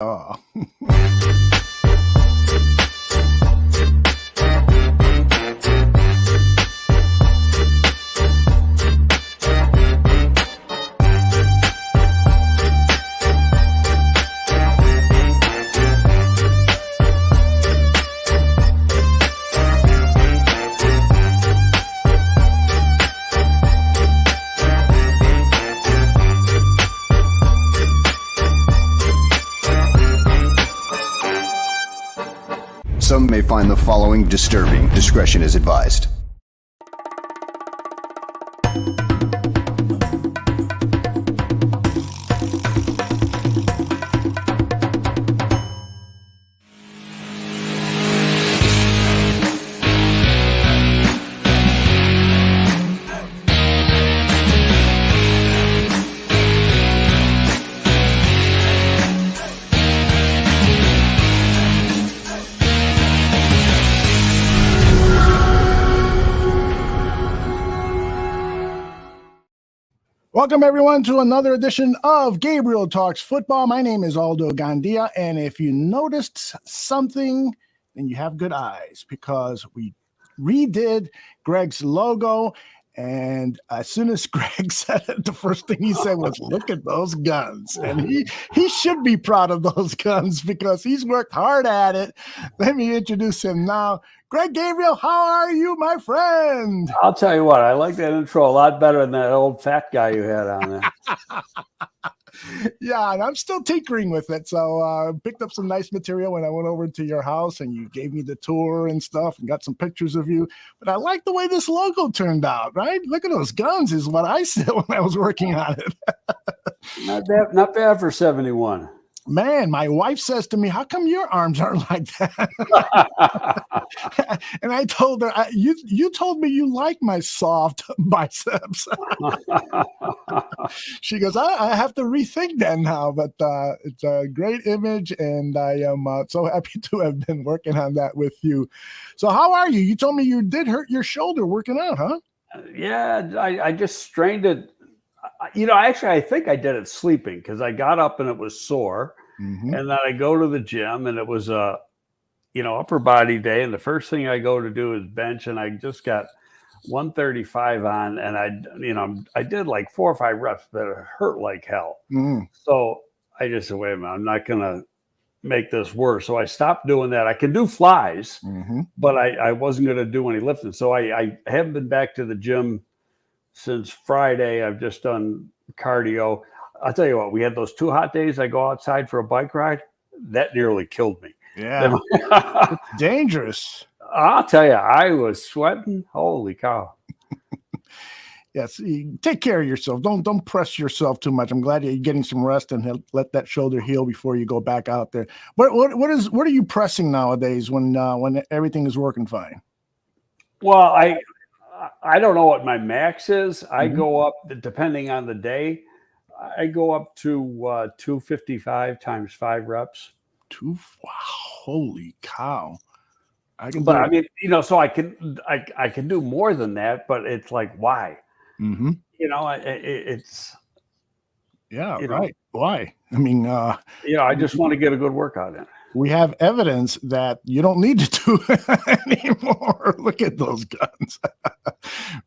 Oh. Some may find the following disturbing. Discretion is advised. Welcome, everyone, to another edition of Gabriel Talks Football. My name is Aldo Gandia, and if you noticed something, then you have good eyes, because we redid Greg's logo, and as soon as Greg said it, the first thing he said was, "Look at those guns." And he should be proud of those guns because he's worked hard at it. Let me introduce him now. Greg Gabriel, how are you, my friend? I'll tell you what, I like that intro a lot better than that old fat guy you had on there. Yeah, and I'm still tinkering with it. So picked up some nice material when I went over to your house, and you gave me the tour and stuff and got some pictures of you. But I like the way this logo turned out, right? Look at those guns is what I said when I was working on it. Not bad for 71. Man, my wife says to me, "How come your arms aren't like that?" And I told her, you told me you like my soft biceps. She goes, I have to rethink that now, but it's a great image, and I am so happy to have been working on that with you. So how are you? You told me you did hurt your shoulder working out, huh? Yeah, I just strained it. Actually, I think I did it sleeping because I got up and it was sore. Mm-hmm. And then I go to the gym and it was a, upper body day. And the first thing I go to do is bench, and I just got 135 on, and I did like 4 or 5 reps, but it hurt like hell. Mm-hmm. So I just said, wait a minute, I'm not going to make this worse. So I stopped doing that. I can do flies, mm-hmm. but I wasn't going to do any lifting. So I haven't been back to the gym since Friday. I've just done cardio. I'll tell you what, we had those 2 hot days. I go outside for a bike ride. That nearly killed me. Yeah. It's dangerous. I'll tell you, I was sweating. Holy cow. Yes. Take care of yourself. Don't press yourself too much. I'm glad you're getting some rest and let that shoulder heal before you go back out there. What are you pressing nowadays when everything is working fine? Well, I don't know what my max is. I go up, depending on the day, I go up to 255 times 5 reps. Wow, holy cow. So I can do more than that, but it's like, why? Mm-hmm. It's. Yeah, right. Why? I mean, I just want to get a good workout in. We have evidence that you don't need to do it anymore. Look at those guns.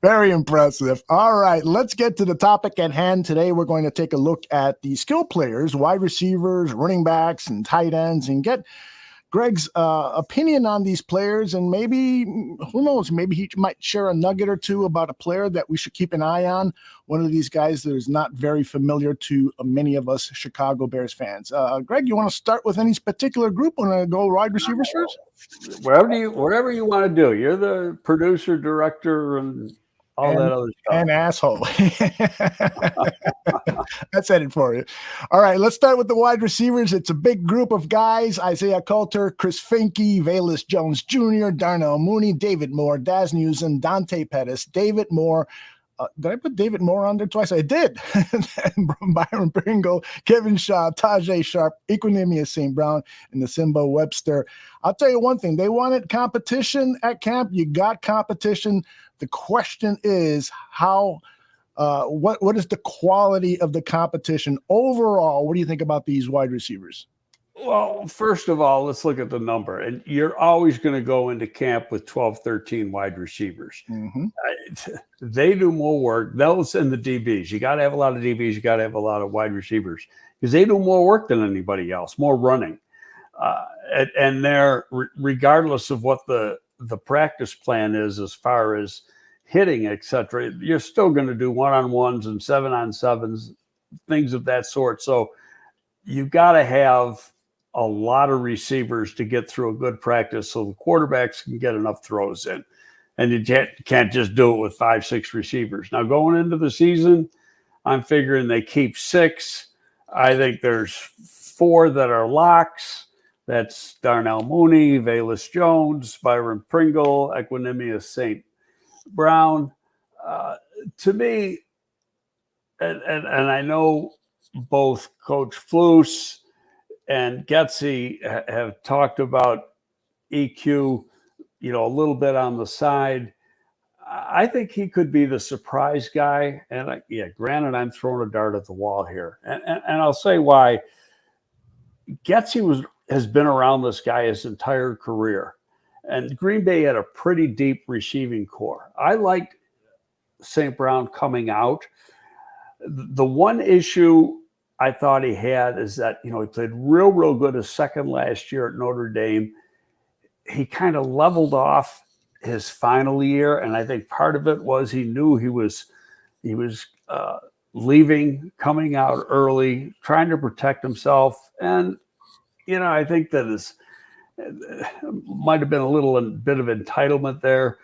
Very impressive. All right, let's get to the topic at hand. Today, we're going to take a look at the skill players, wide receivers, running backs, and tight ends, and get Greg's opinion on these players, and maybe, who knows, maybe he might share a nugget or two about a player that we should keep an eye on. One of these guys that is not very familiar to many of us Chicago Bears fans. Greg, you want to start with any particular group? Want to go wide receivers first? Whatever you want to do. You're the producer, director, and all that other stuff. And asshole. That's headed for you. All right, let's start with the wide receivers. It's a big group of guys: Isaiah Coulter, Chris Finke, Velus Jones Jr., Darnell Mooney, David Moore, Daz Newsome, Dante Pettis, David Moore. Did I put David Moore on there twice? I did. Byron Pringle, Kevin Shaw, Tajay Sharp, Equinemius St. Brown, and Nasimba Webster. I'll tell you one thing. They wanted competition at camp. You got competition. The question is what is the quality of the competition overall? What do you think about these wide receivers? Well, first of all, let's look at the number. And you're always going to go into camp with 12, 13 wide receivers. Mm-hmm. They do more work. Those and the DBs. You got to have a lot of DBs. You got to have a lot of wide receivers because they do more work than anybody else, more running. And they're, regardless of what the practice plan is as far as hitting, etc., you're still going to do 1-on-1s and 7-on-7s, things of that sort. So you got to have a lot of receivers to get through a good practice so the quarterbacks can get enough throws in. And you can't just do it with 5-6 receivers. Now, going into the season, I'm figuring they keep 6. I think there's 4 that are locks. That's Darnell Mooney, Velus Jones, Byron Pringle, Equanimous St. Brown. To me, and I know both Coach Flus and Getsy have talked about EQ, a little bit on the side. I think he could be the surprise guy. And granted, I'm throwing a dart at the wall here. And I'll say why. Getsy has been around this guy his entire career. And Green Bay had a pretty deep receiving core. I liked St. Brown coming out. The one issue I thought he had is that, he played real good his second last year at Notre Dame. He kind of leveled off his final year. And I think part of it was he knew he was leaving, coming out early, trying to protect himself. And, I think that might have been a bit of entitlement there.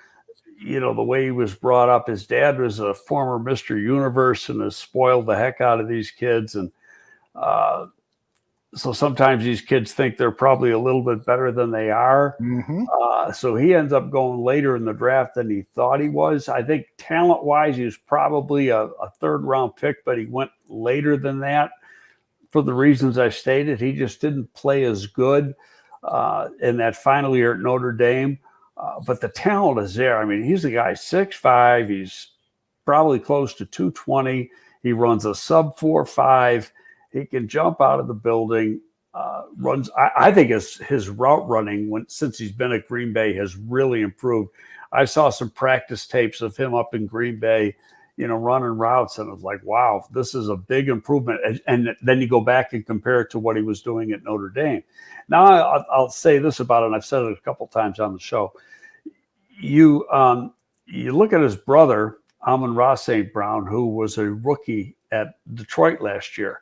The way he was brought up, his dad was a former Mr. Universe and has spoiled the heck out of these kids. And so sometimes these kids think they're probably a little bit better than they are. Mm-hmm. So he ends up going later in the draft than he thought he was. I think talent-wise, he was probably a third-round pick, but he went later than that for the reasons I stated. He just didn't play as good in that final year at Notre Dame. But the talent is there. I mean, he's a guy 6'5". He's probably close to 220. He runs a sub 4.5. He can jump out of the building. Runs. I think his route running since he's been at Green Bay has really improved. I saw some practice tapes of him up in Green Bay, running routes, and I was like, wow, this is a big improvement. And then you go back and compare it to what he was doing at Notre Dame. Now I'll say this about it, and I've said it a couple times on the show. You look at his brother, Amon-Ra St. Brown, who was a rookie at Detroit last year,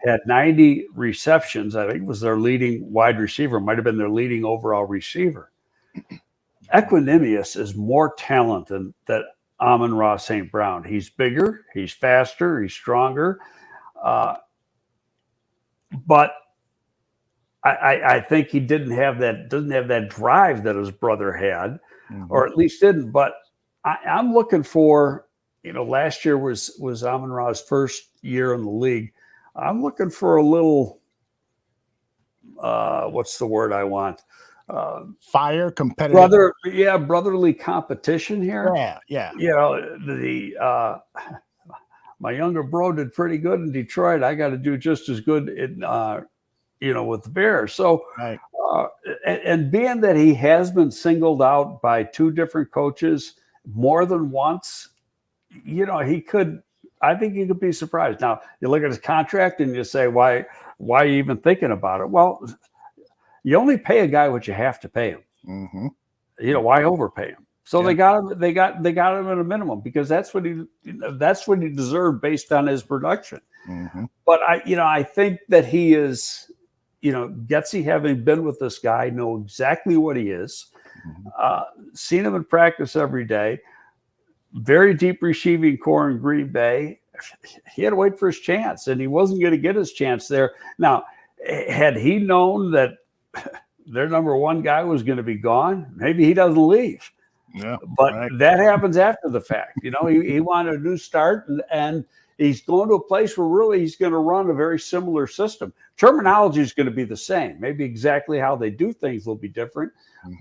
had 90 receptions. I think was their leading wide receiver, might have been their leading overall receiver. Equanimous is more talent than that Amon-Ra St. Brown. He's bigger, he's faster, he's stronger. But I think he doesn't have that drive that his brother had, or at least didn't. But I'm looking for, last year was Amon-Ra's first year in the league. I'm looking for a little, what's the word I want? Fire, competitive. Brotherly competition here. Yeah. My younger bro did pretty good in Detroit. I got to do just as good in, with the Bears. So, right. And being that he has been singled out by 2 different coaches more than once, I think he could be surprised. Now, you look at his contract and you say, why are you even thinking about it? Well, you only pay a guy what you have to pay him. Mm-hmm. Why overpay him? So they got him. They got him at a minimum because that's what he deserved based on his production. Mm-hmm. But I think that he is, Getsy, having been with this guy, know exactly what he is. Mm-hmm. Seen him in practice every day. Very deep receiving core in Green Bay. He had to wait for his chance, and he wasn't going to get his chance there. Now, had he known that their number one guy was going to be gone, maybe he doesn't leave. Yeah, but right. That happens after the fact. He wanted a new start, and he's going to a place where really he's going to run a very similar system. Terminology is going to be the same. Maybe exactly how they do things will be different,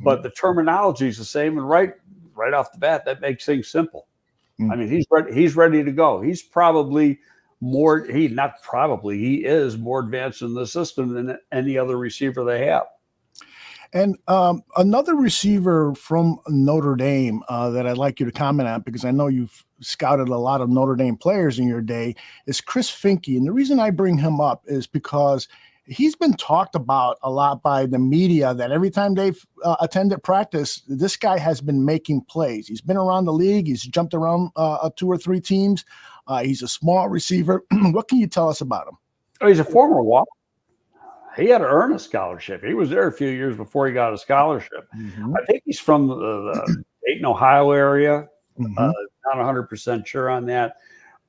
but the terminology is the same. And right off the bat, that makes things simple. I mean, he's ready to go. He's probably he is more advanced in the system than any other receiver they have. And another receiver from Notre Dame that I'd like you to comment on, because I know you've scouted a lot of Notre Dame players in your day, is Chris Finke. And the reason I bring him up is because he's been talked about a lot by the media, that every time they've attended practice, this guy has been making plays. He's been around the league. He's jumped around 2 or 3 teams. He's a small receiver. What can you tell us about him? Oh, he's a former walk. He had to earn a scholarship. He was there a few years before he got a scholarship. Mm-hmm. I think he's from the Dayton, Ohio area. Mm-hmm. Not 100% sure on that.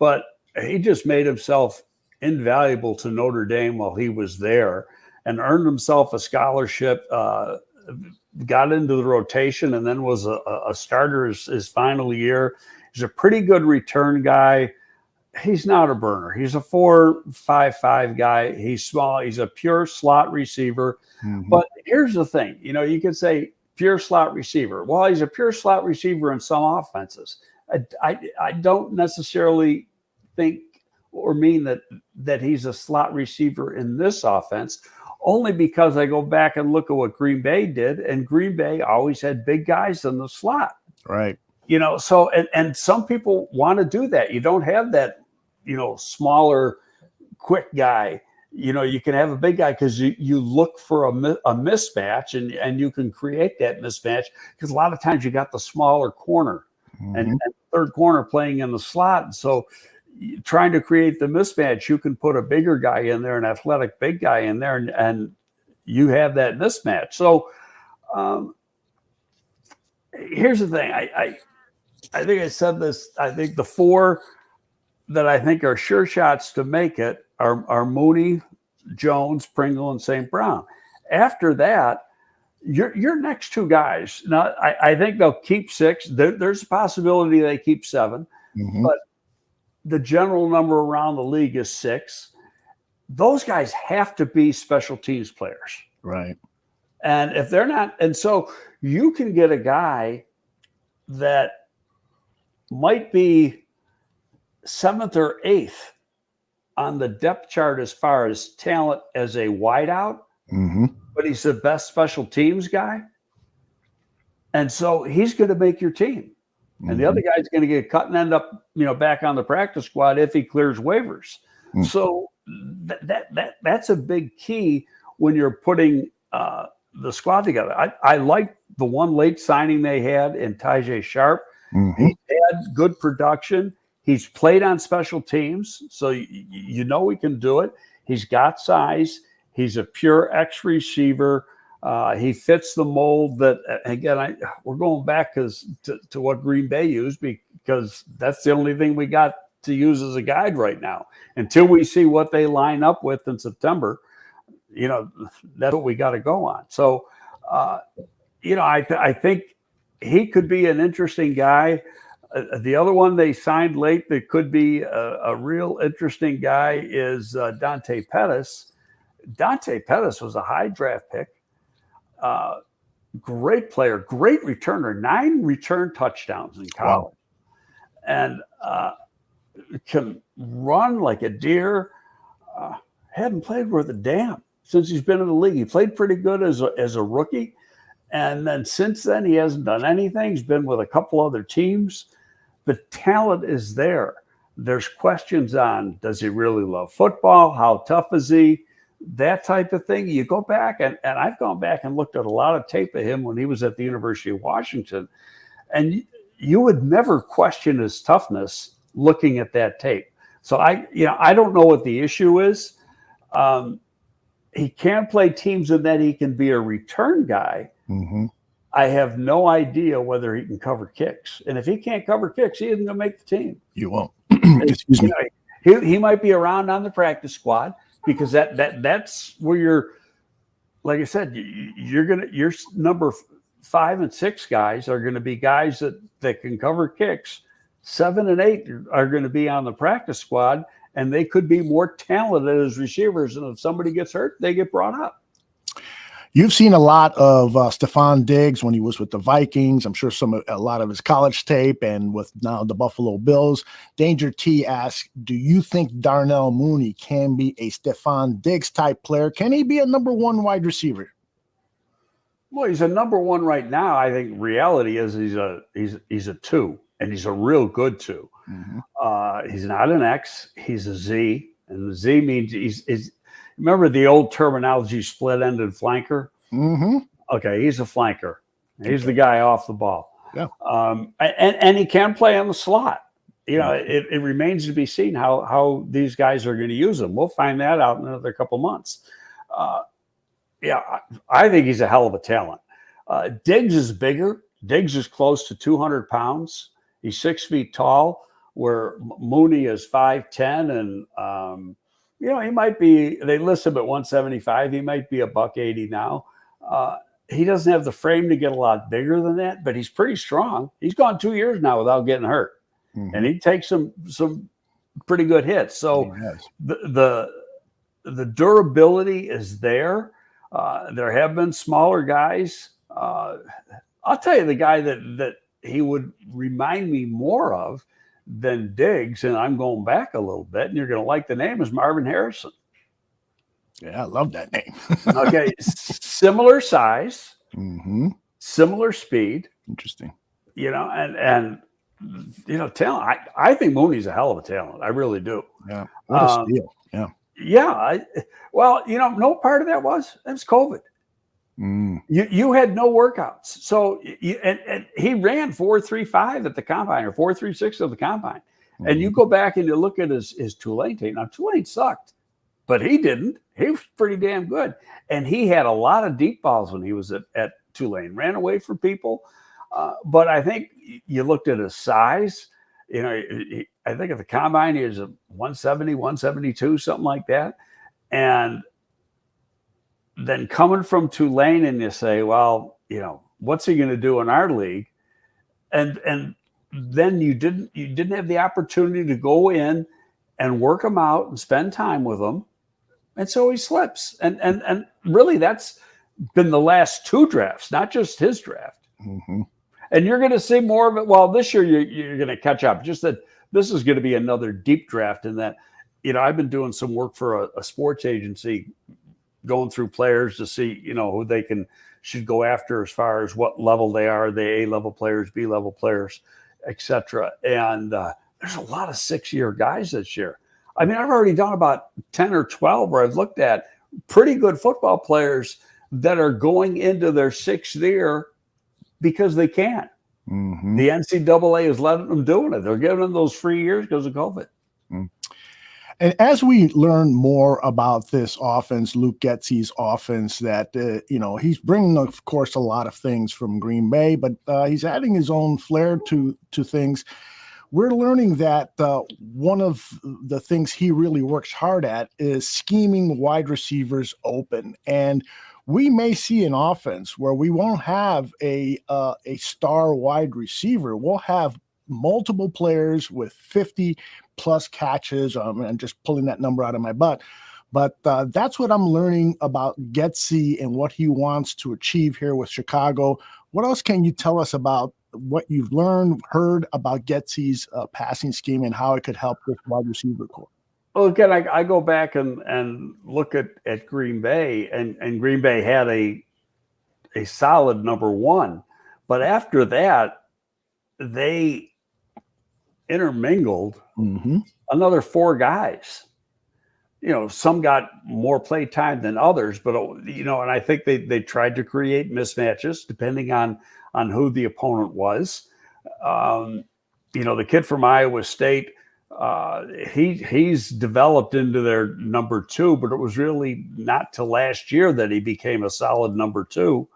But he just made himself invaluable to Notre Dame while he was there and earned himself a scholarship, got into the rotation, and then was a starter his final year. He's a pretty good return guy. He's not a burner. He's a 4.55 guy. He's small. He's a pure slot receiver. Mm-hmm. But here's the thing. You could say pure slot receiver. Well, he's a pure slot receiver in some offenses. I don't necessarily think or mean that he's a slot receiver in this offense, only because I go back and look at what Green Bay did, and Green Bay always had big guys in the slot. Right. So and some people want to do that. You don't have that, smaller, quick guy. You can have a big guy because you look for a mismatch, and you can create that mismatch because a lot of times you got the smaller corner and third corner playing in the slot. And so trying to create the mismatch, you can put a bigger guy in there, an athletic big guy in there, and you have that mismatch. So here's the thing. I think I said this. I think the 4 that I think are sure shots to make it are Mooney, Jones, Pringle, and St. Brown. After that, your next 2 guys. Now, I think they'll keep 6. There's a possibility they keep 7, but the general number around the league is 6. Those guys have to be special teams players. Right. And if they're not, and so you can get a guy that might be 7th or 8th on the depth chart as far as talent as a wideout, but he's the best special teams guy. And so he's going to make your team. And the other guy's going to get cut and end up, back on the practice squad if he clears waivers. So that's a big key when you're putting the squad together. I like the one late signing they had in Tajay Sharp. He had good production. He's played on special teams, so he can do it. He's got size. He's a pure X receiver. He fits the mold that, again, we're going back to what Green Bay used, because that's the only thing we got to use as a guide right now. Until we see what they line up with in September, that's what we got to go on. So, I think he could be an interesting guy. The other one they signed late that could be a real interesting guy is Dante Pettis. Dante Pettis was a high draft pick. Great player, great returner, 9 return touchdowns in college. Wow. And can run like a deer. Hadn't played worth a damn since he's been in the league. He played pretty good as a rookie. And then since then, he hasn't done anything. He's been with a couple other teams. The talent is there. There's questions on, does he really love football? How tough is he? That type of thing. You go back, and I've gone back and looked at a lot of tape of him when he was at the University of Washington, and you would never question his toughness looking at that tape. So I don't know what the issue is. He can play teams in that he can be a return guy. I have no idea whether he can cover kicks. And if he can't cover kicks, he isn't going to make the team. You won't. Excuse me. He might be around on the practice squad, because that's where you're, like I said, your number 5 and 6 guys are going to be guys that can cover kicks. 7 and 8 are going to be on the practice squad, and they could be more talented as receivers. And if somebody gets hurt, they get brought up. You've seen a lot of Stephon Diggs when he was with the Vikings. I'm sure a lot of his college tape, and with now the Buffalo Bills. Danger T asks, do you think Darnell Mooney can be a Stephon Diggs type player? Can he be a number one wide receiver? Well, he's a number one right now. I think reality is he's a two, and he's a real good two. Mm-hmm. He's not an X, he's a Z, and the Z means he's remember the old terminology, split-ended flanker? Mm-hmm. Okay, he's a flanker. He's the guy off the ball. Yeah. And he can play on the slot. You know, it remains to be seen how these guys are going to use him. We'll find that out in another couple months. I think he's a hell of a talent. Diggs is bigger. Diggs is close to 200 pounds. He's 6 feet tall, where Mooney is 5'10", and he might be. They list him at 175. He might be $180 now. He doesn't have the frame to get a lot bigger than that, but he's pretty strong. He's gone 2 years now without getting hurt, and he takes some pretty good hits. So the durability is there. There have been smaller guys. I'll tell you the guy that he would remind me more of than Diggs, and I'm going back a little bit, and you're going to like the name, is Marvin Harrison. Yeah, I love that name. Okay, similar size, similar speed. Interesting. And talent. I think Mooney's a hell of a talent. I really do. Yeah, what a steal. Yeah. Yeah. No part of that was COVID. You had no workouts. So and he ran 4.35 at the combine, or 4.36 at the combine. And you go back and you look at his Tulane tape. Now, Tulane sucked, but he didn't. He was pretty damn good. And he had a lot of deep balls when he was at Tulane, ran away from people. But I think you looked at his size. I think at the combine, he was a 170, 172, something like that. And then coming from Tulane, and you say, well, what's he going to do in our league? And then you didn't have the opportunity to go in and work him out and spend time with him. And so he slips. And really, that's been the last 2 drafts, not just his draft. Mm-hmm. And you're going to see more of it. Well, this year you're going to catch up. Just that this is going to be another deep draft in that, I've been doing some work for a sports agency, going through players to see, who they should go after as far as what level they are. They A-level players, B-level players, etc. And there's a lot of 6-year guys this year. I mean, I've already done about 10 or 12 where I've looked at pretty good football players that are going into their 6th year because they can. Mm-hmm. The NCAA is letting them do it. They're giving them those free years because of COVID. Mm. And as we learn more about this offense, Luke Getsy's offense, that, he's bringing, of course, a lot of things from Green Bay, but he's adding his own flair to things. We're learning that one of the things he really works hard at is scheming wide receivers open. And we may see an offense where we won't have a star wide receiver. We'll have multiple players with 50-plus catches. I'm just pulling that number out of my butt. But that's what I'm learning about Getsy and what he wants to achieve here with Chicago. What else can you tell us about what you've heard about Getsy's passing scheme and how it could help this wide receiver core? Well, again, I go back and look at Green Bay, and Green Bay had a solid number one. But after that, they intermingled another 4 guys. Some got more play time than others, but, and I think they tried to create mismatches depending on who the opponent was. The kid from Iowa State, he's developed into their number 2, but it was really not till last year that he became a solid number 2.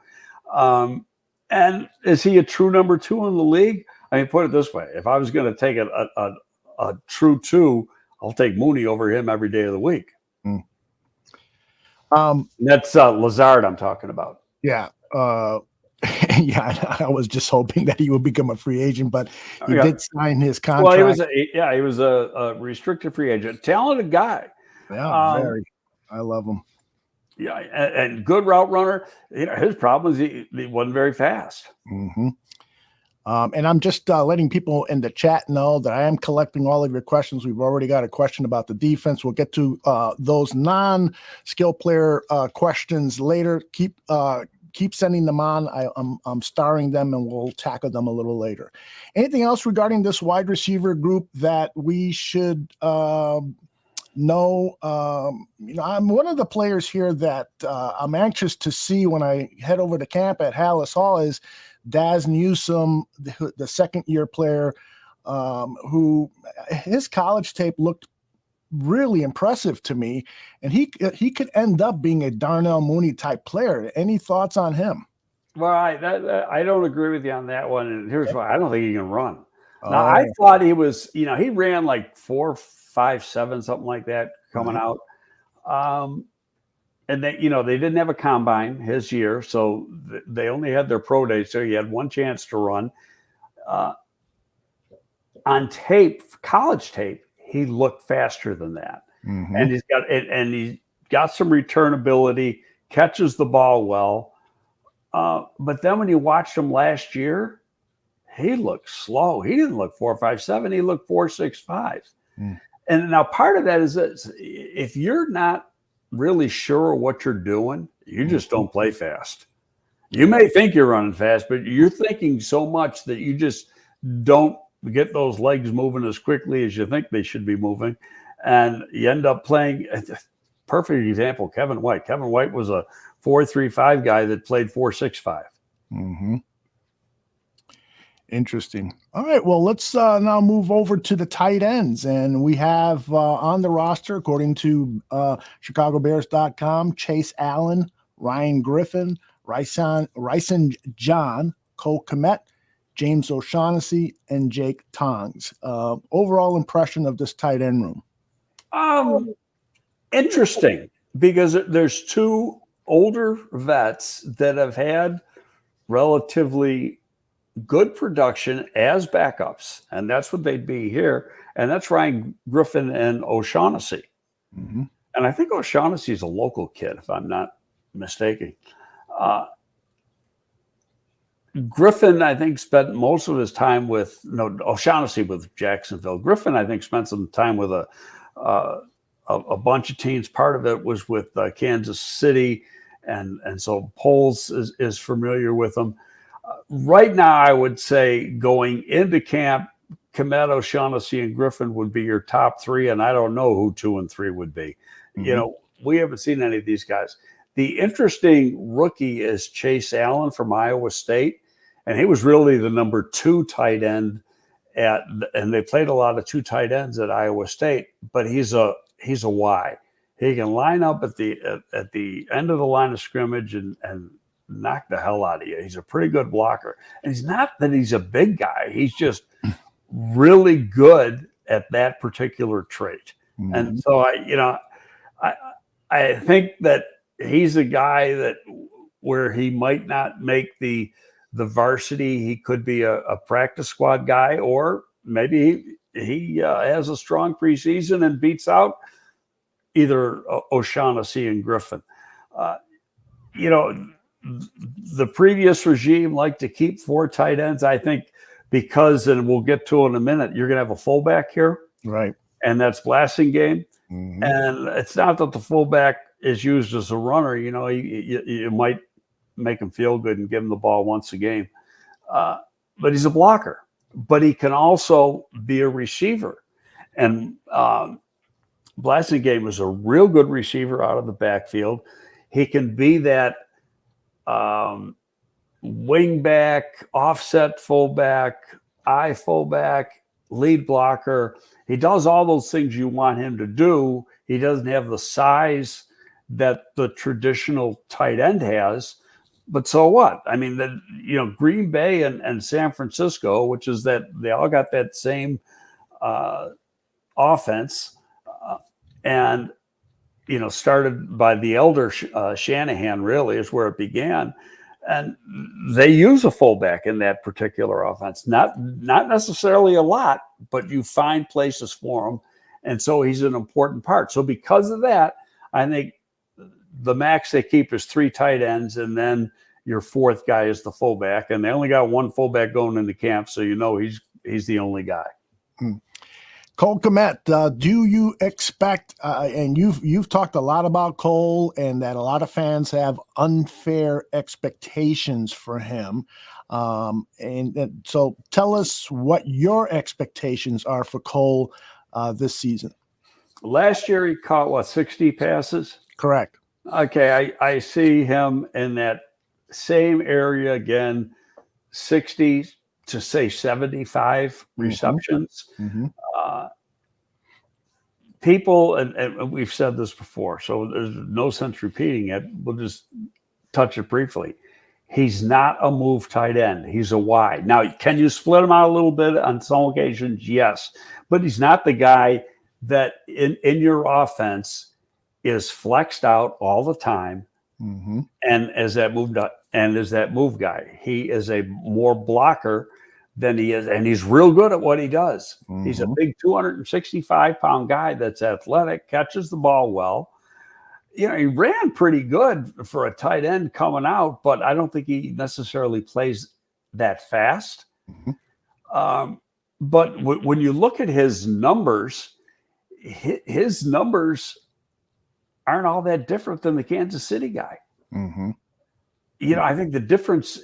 And is he a true number 2 in the league? I mean, put it this way: if I was going to take a true 2, I'll take Mooney over him every day of the week. That's Lazard I'm talking about. Yeah. Yeah, I was just hoping that he would become a free agent, but he did sign his contract. Well, he was a restricted free agent. Talented guy. Yeah, very. I love him. Yeah, and good route runner. His problem is he wasn't very fast. Mm-hmm. And I'm just letting people in the chat know that I am collecting all of your questions. We've already got a question about the defense. We'll get to those non-skill player questions later. Keep sending them on. I'm starring them, and we'll tackle them a little later. Anything else regarding this wide receiver group that we should know? I'm one of the players here that I'm anxious to see when I head over to camp at Hallis Hall is Daz Newsome, the second-year player, who his college tape looked really impressive to me, and he could end up being a Darnell Mooney type player. Any thoughts on him? Well, I don't agree with you on that one, and here's why: I don't think he can run. Now, Oh. I thought he was, he ran like 4.57, something like that, coming out. And they didn't have a combine his year, so they only had their pro day, so he had one chance to run. On tape, college tape, he looked faster than that, and he's got some return ability, catches the ball well. But then when you watched him last year, he looked slow. He didn't look 4.57; he looked 4.65. And now part of that is that if you're not really sure what you're doing, you just don't play fast. You may think you're running fast, but you're thinking so much that you just don't get those legs moving as quickly as you think they should be moving, and you end up playing. Perfect example: Kevin White. Kevin White was a 4.35 guy that played 4.65. Interesting. All right. Well, let's now move over to the tight ends. And we have on the roster, according to ChicagoBears.com, Chase Allen, Ryan Griffin, Ryson John, Cole Kmet, James O'Shaughnessy, and Jake Tongs. Overall impression of this tight end room? Interesting, because there's two older vets that have had relatively good production as backups, and that's what they'd be here. And that's Ryan Griffin and O'Shaughnessy. And I think O'Shaughnessy is a local kid, if I'm not mistaken. Griffin, I think, spent most of his time O'Shaughnessy with Jacksonville. Griffin, I think, spent some time with a bunch of teams. Part of it was with Kansas City, and so Poles is familiar with them. Right now, I would say going into camp, Kmet, O'Shaughnessy, and Griffin would be your top three, and I don't know who 2 and 3 would be. We haven't seen any of these guys. The interesting rookie is Chase Allen from Iowa State, and he was really the number 2 tight end and they played a lot of 2 tight ends at Iowa State, but he's a Y. He can line up at the end of the line of scrimmage and knock the hell out of you. He's a pretty good blocker. And he's not that he's a big guy. He's just really good at that particular trait. And so I think that he's a guy that where he might not make the varsity, he could be a practice squad guy, or maybe he has a strong preseason and beats out either O'Shaughnessy and Griffin. The previous regime liked to keep 4 tight ends, I think, because, and we'll get to it in a minute, you're going to have a fullback here. Right. And that's Blasingame. And it's not that the fullback is used as a runner. You might make him feel good and give him the ball once a game. But he's a blocker. But he can also be a receiver. And Blasingame is a real good receiver out of the backfield. He can be that wing back, offset fullback, I fullback, lead blocker. He does all those things you want him to do. He doesn't have the size that the traditional tight end has, but so what? I mean, Green Bay and San Francisco, which is that they all got that same offense, and started by the elder Shanahan, really is where it began. And they use a fullback in that particular offense. Not necessarily a lot, but you find places for him. And so he's an important part. So because of that, I think the max they keep is 3 tight ends, and then your fourth guy is the fullback, and they only got one fullback going into camp, so he's the only guy. Cole Kmet, do you expect? And you've talked a lot about Cole, and that a lot of fans have unfair expectations for him. And so, tell us what your expectations are for Cole this season. Last year, he caught 60 passes. Correct. Okay, I see him in that same area again, 60 to say 75 receptions. Mm-hmm. People, and we've said this before, so there's no sense repeating it. We'll just touch it briefly. He's not a move tight end. He's a Y. Now, can you split him out a little bit on some occasions? Yes. But he's not the guy that in your offense is flexed out all the time. Mm-hmm. And as that move guy, he is a more blocker than he is, and he's real good at what he does. Mm-hmm. He's a big 265-pound guy that's athletic, catches the ball well. He ran pretty good for a tight end coming out, but I don't think he necessarily plays that fast. Mm-hmm. But when you look at his numbers aren't all that different than the Kansas City guy. Mm-hmm. I think the difference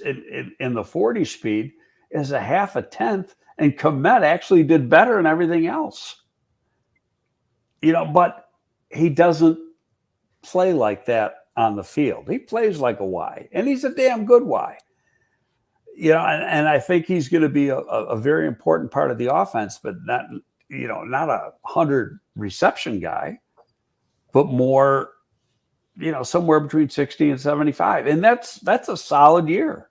in the 40 speed is a half a tenth, and Kmet actually did better in everything else. But he doesn't play like that on the field. He plays like a Y, and he's a damn good Y. And I think he's going to be a very important part of the offense, but not a 100 reception guy, but more, somewhere between 60 and 75. And that's a solid year.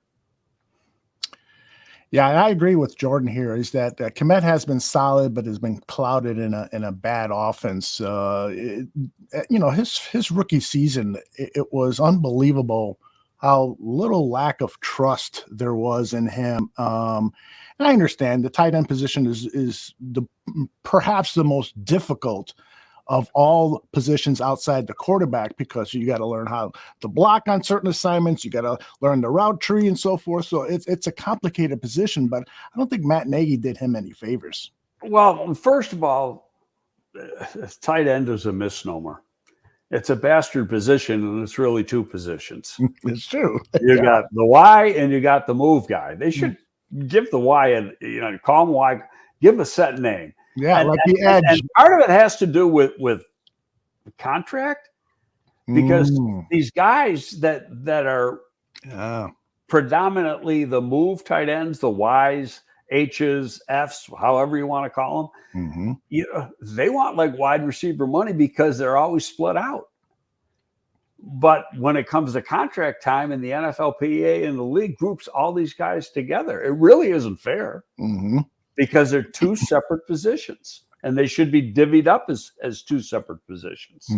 Yeah, I agree with Jordan here. Is that Kmet has been solid, but has been clouded in a bad offense. His rookie season, it was unbelievable how little lack of trust there was in him. And I understand the tight end position is perhaps the most difficult of all positions outside the quarterback, because you got to learn how to block on certain assignments. You got to learn the route tree and so forth. So it's a complicated position, but I don't think Matt Nagy did him any favors. Well, first of all, tight end is a misnomer. It's a bastard position, and it's really 2 positions. It's true. You got the Y and you got the move guy. They should give the Y call him Y, give him a set name. Yeah, like the edge. And part of it has to do with contract, because these guys that are predominantly the move tight ends, the Ys, H's, F's, however you want to call them, they want like wide receiver money because they're always split out. But when it comes to contract time, and the NFLPA and the league groups all these guys together, it really isn't fair. Mm-hmm. Because they're 2 separate positions, and they should be divvied up as 2 separate positions.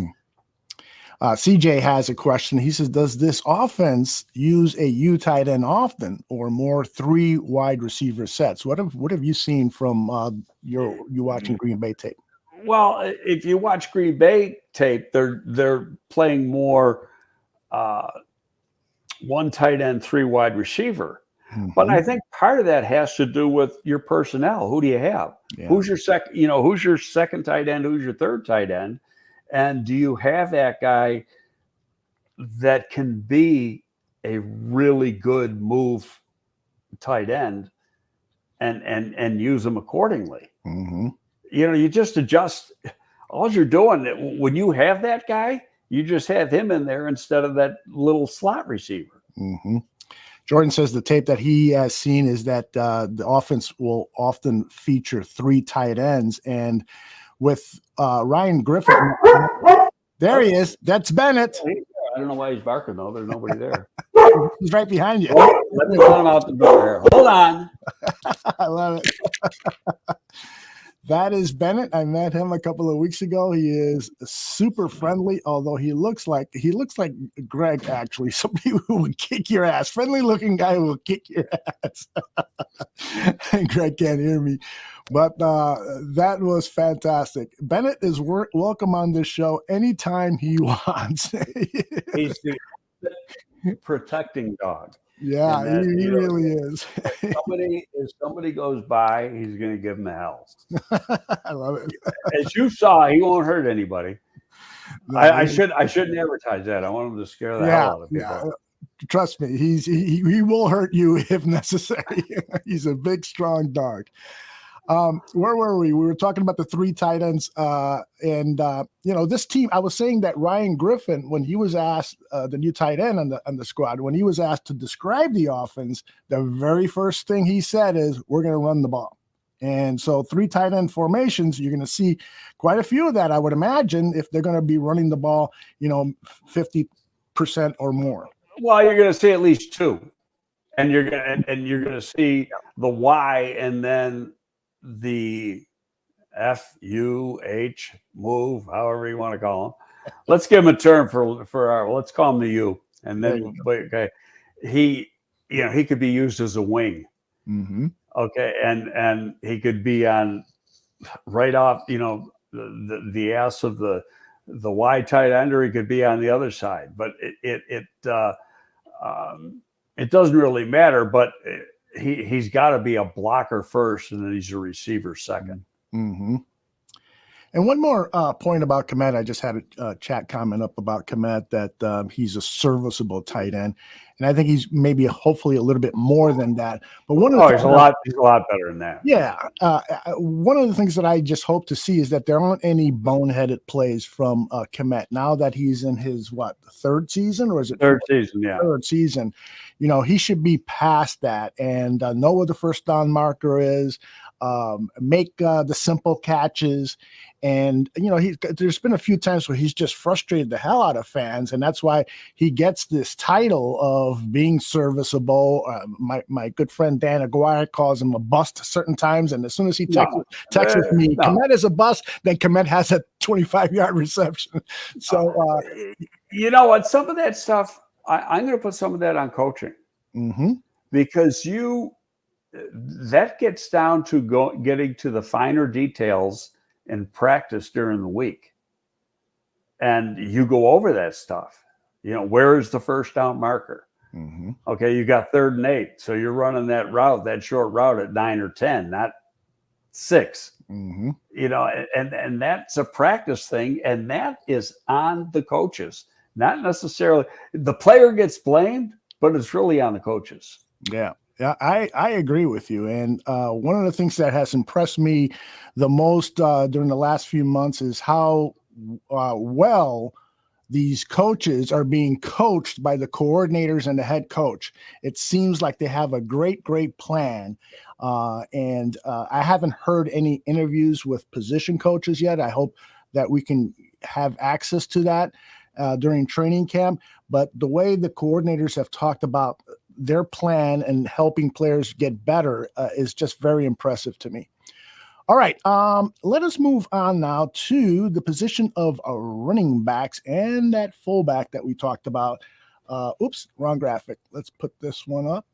CJ has a question. He says, does this offense use a U tight end often, or more 3 wide receiver sets? What have you seen from you watching Green Bay tape? Well, if you watch Green Bay tape, they're playing more 1 tight end, 3 wide receiver. Mm-hmm. But I think part of that has to do with your personnel. Who do you have? Yeah. Who's your second tight end? Who's your third tight end? And do you have that guy that can be a really good move tight end and use them accordingly? Mm-hmm. You just adjust. All you're doing when you have that guy, you just have him in there instead of that little slot receiver. Mm-hmm. Jordan says the tape that he has seen is that the offense will often feature 3 tight ends. And with Ryan Griffin, there he is. That's Bennett. I don't know why he's barking, though. There's nobody there. He's right behind you. Let me let him out the door here. Hold on. I love it. That is Bennett. I met him a couple of weeks ago. He is super friendly, although he looks like Greg, actually. Somebody who would kick your ass. Friendly looking guy who will kick your ass. And Greg can't hear me. But that was fantastic. Bennett is welcome on this show anytime he wants. He's the protecting dog. Yeah, he really is. If somebody goes by, he's going to give him hell. I love it. As you saw, he won't hurt anybody. No, I shouldn't advertise that. I want him to scare the hell out of people. Yeah. Trust me, he will hurt you if necessary. He's a big, strong dog. Where were we? We were talking about the 3 tight ends, and this team. I was saying that Ryan Griffin, when he was asked, the new tight end on the squad, when he was asked to describe the offense, the very first thing he said is, "We're going to run the ball." And so 3 tight end formations, you're going to see quite a few of that, I would imagine, if they're going to be running the ball, 50% or more. Well, you're going to see at least 2, and you're going to see the Y and then the FUH move, however you want to call them. Let's give him a term for our. Let's call him the U, and then okay, he could be used as a wing. Mm-hmm. Okay, and he could be on right off, the ass of the wide tight end, or he could be on the other side. But it doesn't really matter. But he's got to be a blocker first, and then he's a receiver second. Mm-hmm. And one more point about Kmet. I just had a chat comment up about Kmet that he's a serviceable tight end, and I think he's maybe hopefully a little bit more than that. But he's a lot better than that. Yeah, one of the things that I just hope to see is that there aren't any boneheaded plays from Kmet now that he's in his third season, or is it third season? Yeah, third season. He should be past that and know what the first down marker is. Make the simple catches. And, there's been a few times where he's just frustrated the hell out of fans. And that's why he gets this title of being serviceable. My good friend Dan Aguirre calls him a bust certain times. And as soon as he texts with me, Kmet is a bust, then Kmet has a 25-yard reception. So, you know what? Some of that stuff, I'm going to put some of that on coaching. Mm-hmm. Because that gets down to getting to the finer details in practice during the week. And you go over that stuff. Where is the first down marker? Mm-hmm. Okay, you got 3rd and 8. So you're running that short route at 9 or 10, not 6. Mm-hmm. And that's a practice thing. And that is on the coaches, not necessarily. The player gets blamed, but it's really on the coaches. Yeah. Yeah, I agree with you. And one of the things that has impressed me the most during the last few months is how well these coaches are being coached by the coordinators and the head coach. It seems like they have a great plan. And I haven't heard any interviews with position coaches yet. I hope that we can have access to that during training camp. But the way the coordinators have talked about their plan and helping players get better is just very impressive to me. All right, let us move on now to the position of running backs and that fullback that we talked about. Oops, wrong graphic. Let's put this one up.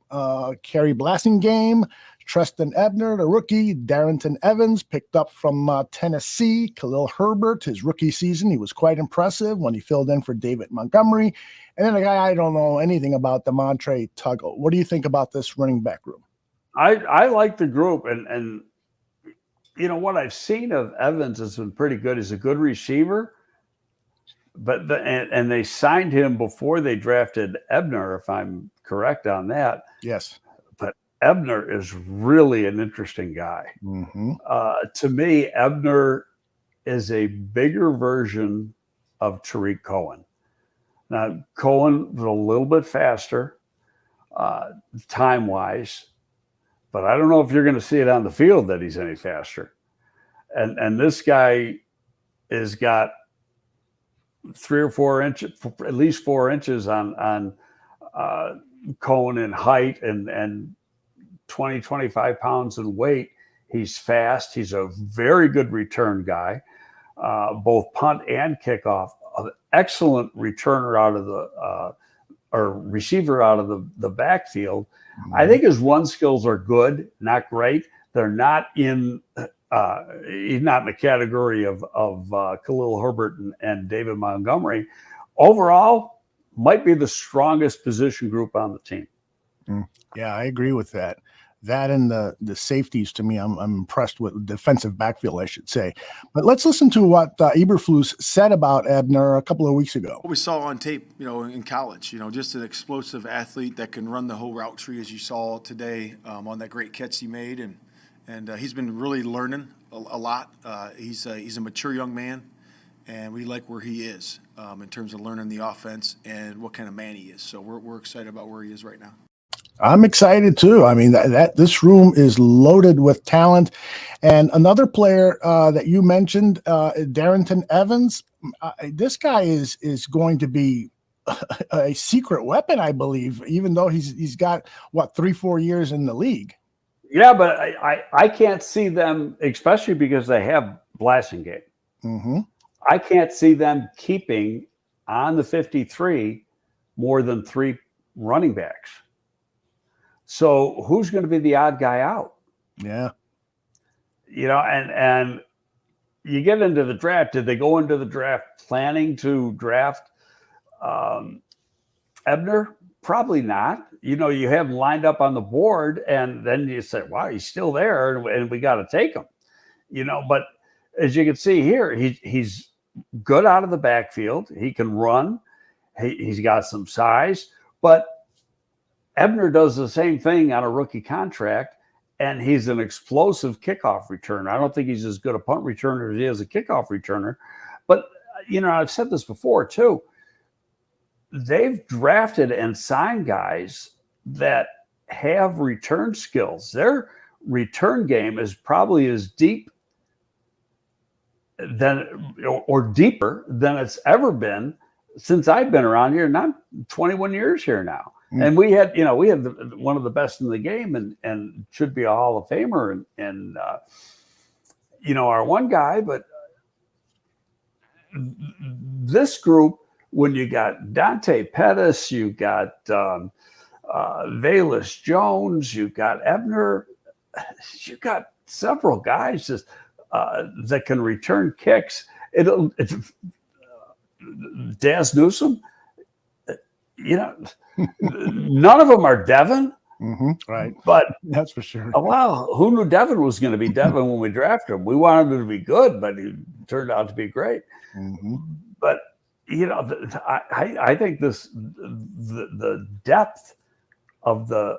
Kerry Blasingame, Treston Ebner, the rookie, Darrington Evans, picked up from Tennessee, Khalil Herbert, his rookie season. He was quite impressive when he filled in for David Montgomery. And then a guy I don't know anything about, Demontre Tuggle. What do you think about this running back group? I like the group, and what I've seen of Evans has been pretty good. He's a good receiver, but and they signed him before they drafted Ebner, if I'm correct on that. Yes. But Ebner is really an interesting guy. Mm-hmm. To me, Ebner is a bigger version of Tariq Cohen. Now, Cohen was a little bit faster time-wise, but I don't know if you're going to see it on the field that he's any faster. And this guy has got 3 or 4 inches, at least 4 inches on Cohen in height and 20, 25 pounds in weight. He's fast. He's a very good return guy, both punt and kickoff. An excellent returner out of the or receiver out of the backfield. Mm-hmm. I think his run skills are good, not great. They're not in. He's not in the category of Khalil Herbert and David Montgomery. Overall, might be the strongest position group on the team. Yeah, I agree with that. That and the safeties, to me, I'm impressed with. Defensive backfield, I should say. But let's listen to what Eberflus said about Ebner a couple of weeks ago. What we saw on tape, in college, just an explosive athlete that can run the whole route tree, as you saw today on that great catch he made, and he's been really learning a lot. He's a mature young man, and we like where he is in terms of learning the offense and what kind of man he is. So we're excited about where he is right now. I'm excited too. I mean, that this room is loaded with talent. And another player that you mentioned, Darrington Evans, this guy is going to be a secret weapon, I believe, even though he's got 3-4 years in the league. Yeah, but I can't see them, especially because they have Blasingame. Mm-hmm. I can't see them keeping on the 53 more than 3 running backs. So who's going to be the odd guy out? Yeah. And you get into the draft. Did they go into the draft planning to draft Ebner? Probably not. You have him lined up on the board, and then you say, wow, he's still there, and we got to take him. But as you can see here, he's good out of the backfield. He can run. He's got some size, but Ebner does the same thing on a rookie contract, and he's an explosive kickoff returner. I don't think he's as good a punt returner as he is a kickoff returner. But, I've said this before, too. They've drafted and signed guys that have return skills. Their return game is probably as deep or deeper than it's ever been since I've been around here, and I'm 21 years here now. And we had one of the best in the game and should be a Hall of Famer and our one guy. But this group, when you got Dante Pettis, you got Velus Jones, you got Ebner, you got several guys just that can return kicks. It's Daz Newsome, none of them are Devin. Mm-hmm, right. But that's for sure. Well, who knew Devin was going to be Devin when we drafted him? We wanted him to be good, but he turned out to be great. Mm-hmm. But, I think the depth of the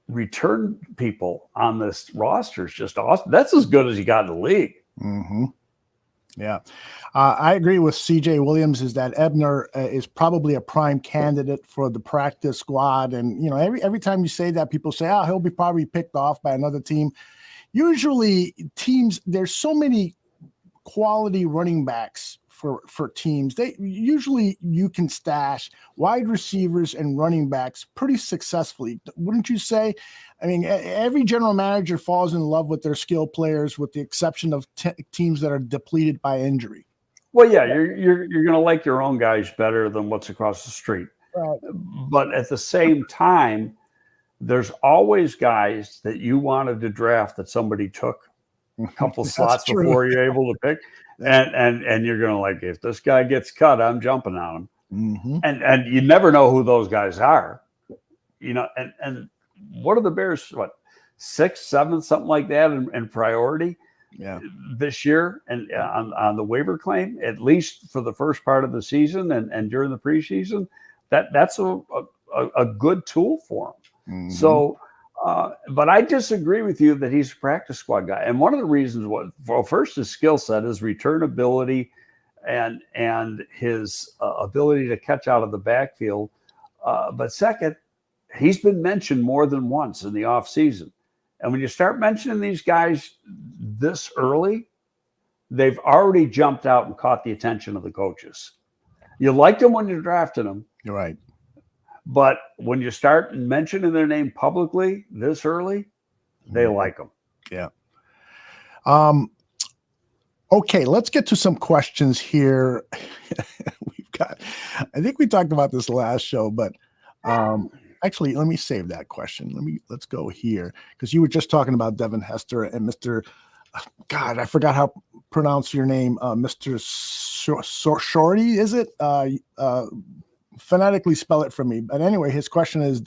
return people on this roster is just awesome. That's as good as you got in the league. Mm-hmm. Yeah. I agree with CJ Williams is that Ebner is probably a prime candidate for the practice squad. And, every time you say that, people say, he'll be probably picked off by another team. Usually teams, there's so many quality running backs for teams. You can stash wide receivers and running backs pretty successfully. Wouldn't you say? I mean, every general manager falls in love with their skill players, with the exception of teams that are depleted by injury. Well, yeah, you're going to like your own guys better than what's across the street. Right. But at the same time, there's always guys that you wanted to draft that somebody took a couple slots before you're able to pick. And you're going to like, if this guy gets cut, I'm jumping on him. Mm-hmm. And you never know who those guys are. And what are the Bears, 6th, 7th, something like that in priority this year and on the waiver claim, at least for the first part of the season and during the preseason, that's a good tool for them. Mm-hmm. So, but I disagree with you that he's a practice squad guy. And one of the reasons first, his skill set, his return ability and his ability to catch out of the backfield. But second, he's been mentioned more than once in the offseason. And when you start mentioning these guys this early, they've already jumped out and caught the attention of the coaches. You liked them when you drafted them. You're right. But when you start mentioning their name publicly this early, they like them. Yeah. Okay, let's get to some questions here. I think we talked about this last show, but actually, let me save that question. Let's go here because you were just talking about Devin Hester and Mr. God, I forgot how to pronounce your name, Mr. Shorty, is it? Phonetically spell it for me. But anyway, his question is: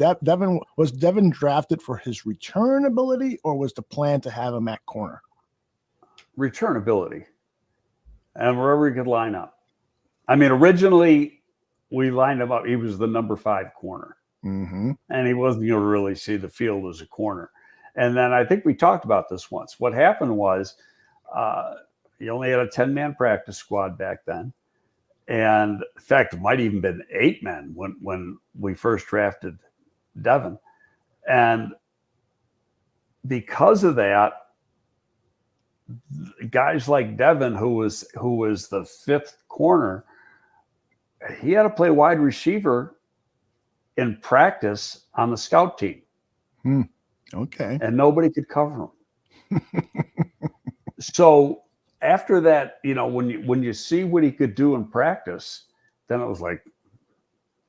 was Devin drafted for his return ability, or was the plan to have him at corner? Return ability, and wherever he could line up. I mean, originally we lined him up. He was the number 5 corner, and he wasn't going to really see the field as a corner. And then I think we talked about this once. What happened was he only had a 10-man practice squad back then. And in fact, it might even been 8 men when we first drafted Devin. And because of that, guys like Devin, who was the 5th corner, he had to play wide receiver in practice on the scout team. Okay. And nobody could cover him. So after that, when you see what he could do in practice, then it was like,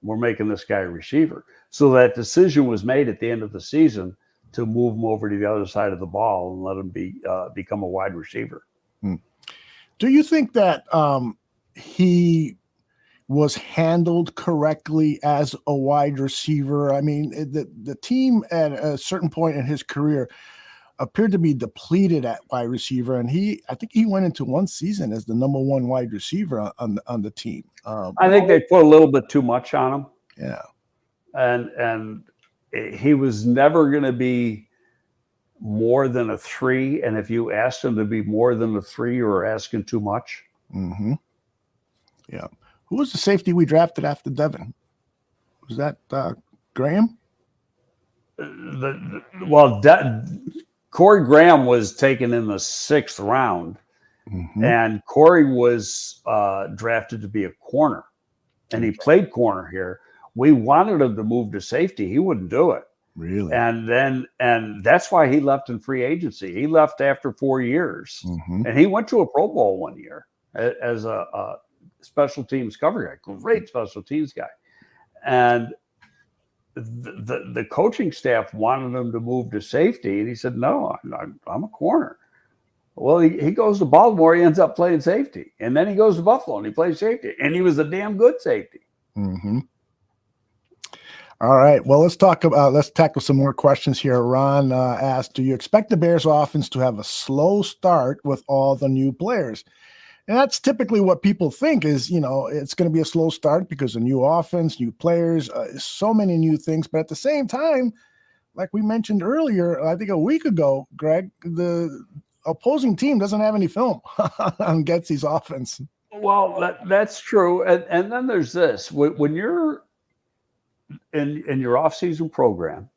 we're making this guy a receiver. So that decision was made at the end of the season to move him over to the other side of the ball and let him become a wide receiver. Do you think that he was handled correctly as a wide receiver? I mean, the team at a certain point in his career appeared to be depleted at wide receiver, and I think he went into one season as the number 1 wide receiver on the team. I think they put a little bit too much on him. Yeah, and he was never going to be more than a 3. And if you asked him to be more than a 3, you were asking too much. Yeah. Who was the safety we drafted after Devin? Was that Graham? Corey Graham was taken in the 6th round, and Corey was drafted to be a corner, and he played corner here. We wanted him to move to safety. He wouldn't do it. Really? And that's why he left in free agency. He left after 4 years, and he went to a Pro Bowl one year as a special teams cover guy, great special teams guy. And the coaching staff wanted him to move to safety, and he said, no, I'm a corner. Well, he goes to Baltimore, he ends up playing safety. And then he goes to Buffalo and he plays safety. And he was a damn good safety. All right. Well, let's tackle some more questions here. Ron asked, do you expect the Bears offense to have a slow start with all the new players? And that's typically what people think is, it's going to be a slow start because of new offense, new players, so many new things. But at the same time, like we mentioned earlier, I think a week ago, Greg, the opposing team doesn't have any film on Getsy's offense. Well, that's true. And then there's this. When you're in your off-season program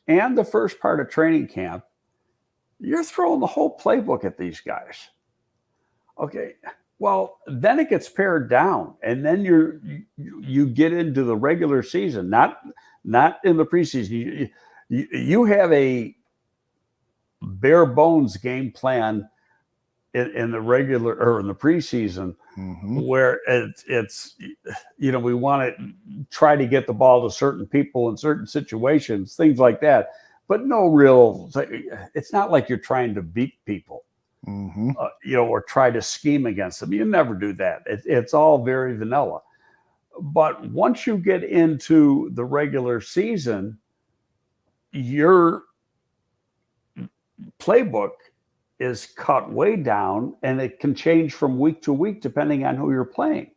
and the first part of training camp, you're throwing the whole playbook at these guys. Okay, well, then it gets pared down, and then you get into the regular season, not in the preseason. You have a bare bones game plan in the regular or in the preseason, where it's we want to try to get the ball to certain people in certain situations, things like that, but no real. It's not like you're trying to beat people. Or try to scheme against them. You never do that. It's all very vanilla. But once you get into the regular season, your playbook is cut way down, and it can change from week to week depending on who you're playing.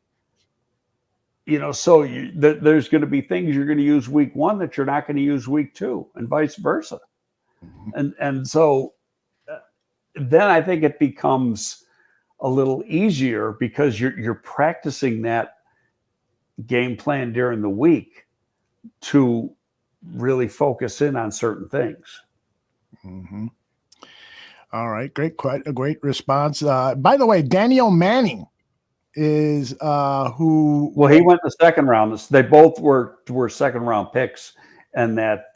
So there's going to be things you're going to use week 1 that you're not going to use week 2, and vice versa. And so then I think it becomes a little easier because you're practicing that game plan during the week to really focus in on certain things. All right. Quite a great response. By the way, Daniel Manning is who. Well, he went the 2nd round. They both were 2nd round picks in that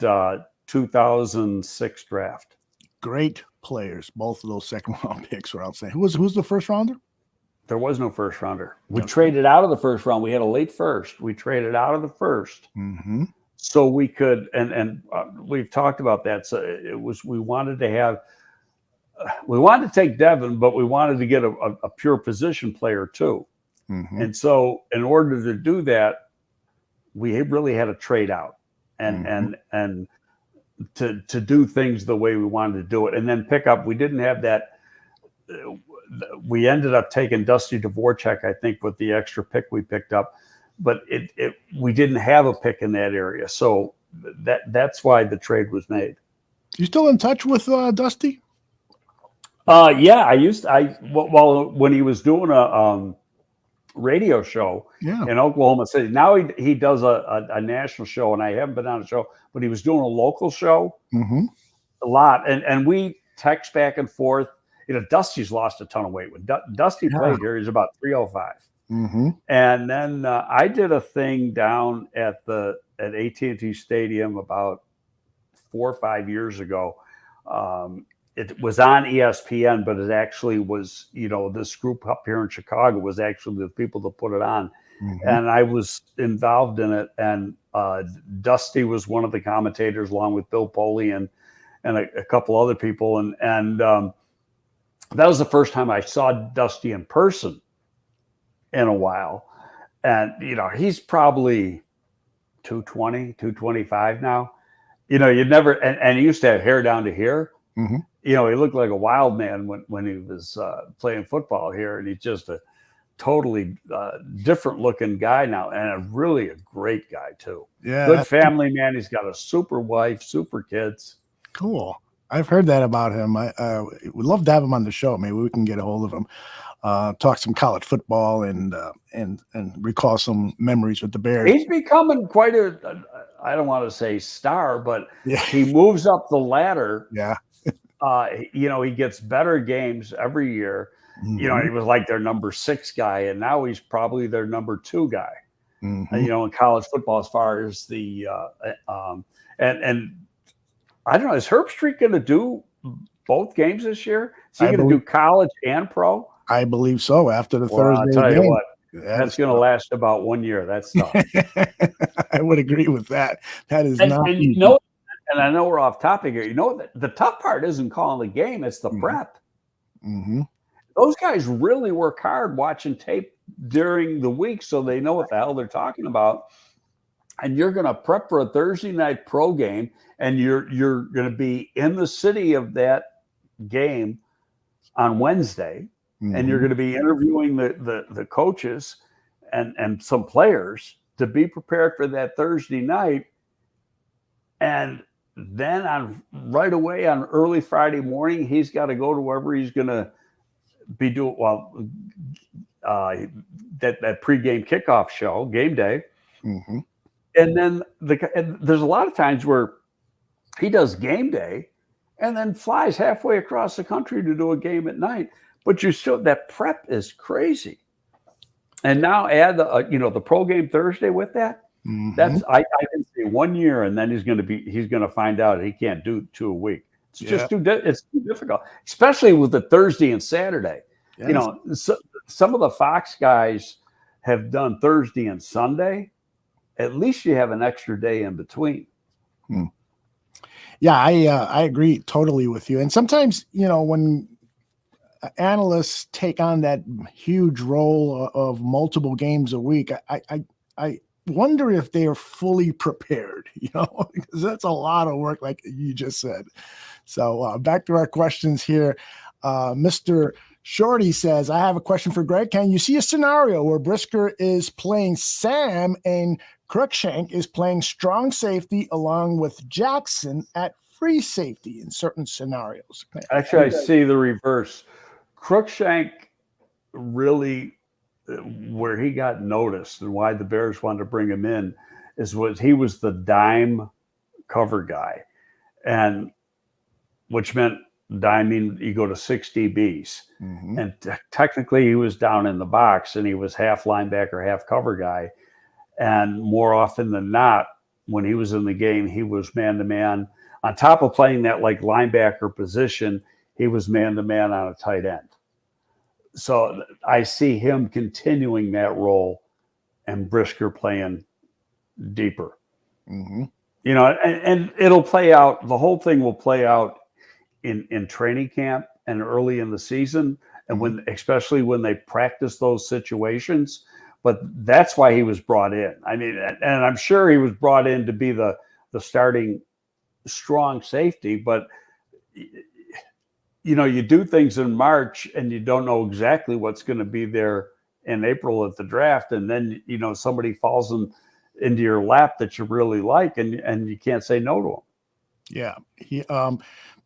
2006 draft. Great players. Both of those second round picks were outstanding. Who's the first rounder? There was no first rounder. We traded out of the first round. We had a late first. We traded out of the first. Mm-hmm. So we could, and we've talked about that. So we wanted to take Devin, but we wanted to get a pure position player too. Mm-hmm. And so in order to do that, we really had to trade out and to do things the way we wanted to do it, and then pick up. We didn't have that. We ended up taking Dusty Dvorak, I think, with the extra pick we picked up, but we didn't have a pick in that area, so that's why the trade was made. You still in touch with Dusty? Yeah, when he was doing a radio show in Oklahoma City. Now he does a national show, and I haven't been on a show, but he was doing a local show a lot, and we text back and forth. Dusty's lost a ton of weight. When Dusty played here, he's about 305. Mm-hmm. And then I did a thing down at AT&T Stadium about 4 or 5 years ago. It was on ESPN, but it actually was, this group up here in Chicago was actually the people that put it on. Mm-hmm. And I was involved in it. And Dusty was one of the commentators, along with Bill Poley and a couple other people. And that was the first time I saw Dusty in person in a while. And, he's probably 220, 225 now. You'd never, and he used to have hair down to here. Mm-hmm. He looked like a wild man when he was playing football here. And he's just a totally different looking guy now, and really a great guy too. Yeah. Good family man. He's got a super wife, super kids. Cool. I've heard that about him. I would love to have him on the show. Maybe we can get a hold of him, talk some college football, and recall some memories with the Bears. He's becoming quite I don't want to say star, but he moves up the ladder. Yeah. He gets better games every year. Mm-hmm. He was like their number 6 guy, and now he's probably their number 2 guy. Mm-hmm. In college football, as far as the and I don't know, is Herbstreit going to do both games this year? Is he going to do college and pro? I believe so. After the Thursday I'll tell game. you what, that's going to last about 1 year. That's tough. I would agree with that. That is not easy. And I know we're off topic here. The tough part isn't calling the game; it's the prep. Mm-hmm. Those guys really work hard watching tape during the week, so they know what the hell they're talking about. And you're going to prep for a Thursday night pro game, and you're going to be in the city of that game on Wednesday, and you're going to be interviewing the coaches and some players to be prepared for that Thursday night. And then right away on early Friday morning, he's got to go to wherever he's going to be doing that pregame kickoff show, game day. Mm-hmm. And then there's a lot of times where he does game day and then flies halfway across the country to do a game at night. But that prep is crazy. And now add the pro game Thursday with that. Mm-hmm. That's I can say 1 year, and then he's going to find out he can't do 2 a week. It's just too difficult, especially with the Thursday and Saturday. Yes. Some of the Fox guys have done Thursday and Sunday. At least you have an extra day in between. Yeah, I agree totally with you. And sometimes, when analysts take on that huge role of multiple games a week, I wonder if they are fully prepared, because that's a lot of work, like you just said. So back to our questions here. Mr. Shorty says, I have a question for Greg. Can you see a scenario where Brisker is playing Sam and Cruikshank is playing strong safety along with Jackson at free safety in certain scenarios? Actually, I see the reverse. Cruikshank really, where he got noticed and why the Bears wanted to bring him in he was the dime cover guy, and which meant diming, you go to 6 DBs. Mm-hmm. And technically he was down in the box and he was half linebacker, half cover guy. And more often than not, when he was in the game, he was man to man. On top of playing that like linebacker position, he was man-to-man on a tight end. So I see him continuing that role and Brisker playing deeper. Mm-hmm. You know, and it'll play out. The whole thing will play out in training camp and early in the season, and especially when they practice those situations. But that's why he was brought in. I mean, and I'm sure he was brought in to be the starting strong safety. But you know, you do things in March and you don't know exactly what's going to be there in April at the draft, and then you know somebody falls into your lap that you really like, and you can't say no to them. Yeah,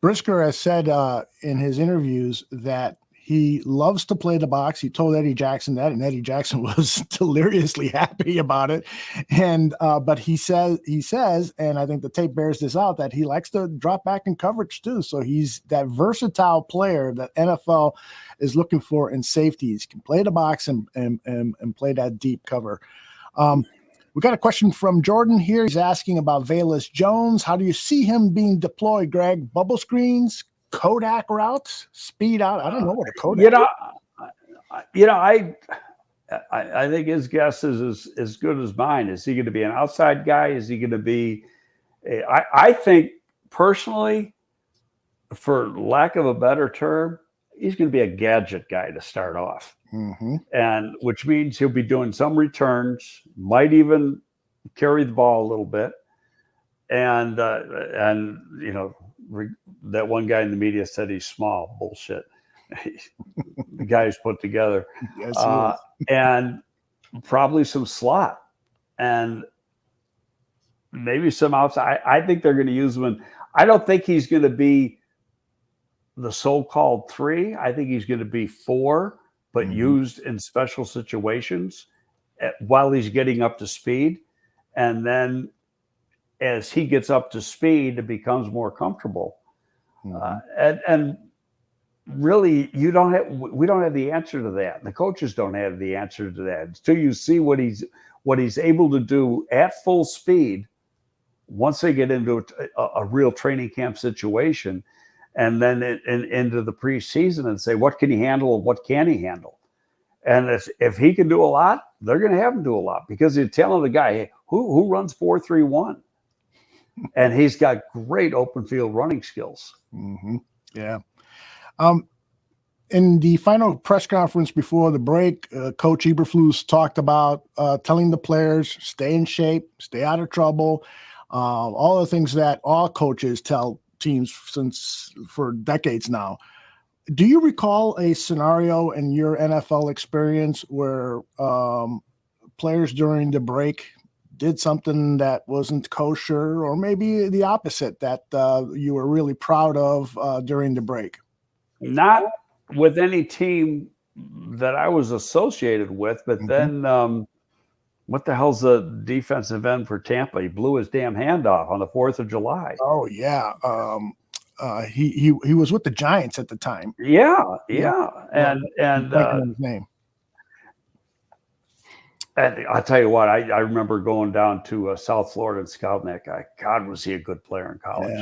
Brisker has said in his interviews that he loves to play the box. He told Eddie Jackson that, and Eddie Jackson was deliriously happy about it. And but he says, and I think the tape bears this out, that he likes to drop back in coverage too. So he's that versatile player that NFL is looking for in safeties. Can play the box and play that deep cover. We got a question from Jordan here. He's asking about Velus Jones. How do you see him being deployed, Greg? Bubble screens, Kodak routes, speed out? I don't know what a Kodak is. I think his guess is as good as mine. Is he going to be an outside guy? Is he going to be I think personally, for lack of a better term, he's going to be a gadget guy to start off. Mm-hmm. And which means he'll be doing some returns, might even carry the ball a little bit. And you know, that one guy in the media said he's small. Bullshit. The guy's put together. Yes, and probably some slot and maybe some outside. I think they're going to use him. And I don't think he's going to be the so-called 3. I think he's going to be 4, but used in special situations while he's getting up to speed. And then as he gets up to speed, it becomes more comfortable. And really, we don't have the answer to that. The coaches don't have the answer to that until you see what he's able to do at full speed once they get into a real training camp situation, and then into the preseason and say, what can he handle and what can he handle? And if he can do a lot, they're going to have him do a lot, because you're telling the guy, hey, who runs 4-3-1? And he's got great open field running skills. Yeah. In the final press conference before the break, Coach Eberflus talked about telling the players, stay in shape, stay out of trouble, all the things that all coaches tell teams for decades now. Do you recall a scenario in your NFL experience where players during the break did something that wasn't kosher, or maybe the opposite, that you were really proud of during the break? Not with any team that I was associated with, but then what the hell's the defensive end for Tampa? He blew his damn hand off on the 4th of July. Oh yeah. He was with the Giants at the time. Yeah. And his name. And I'll tell you what, I remember going down to South Florida and scouting that guy. God, was he a good player in college.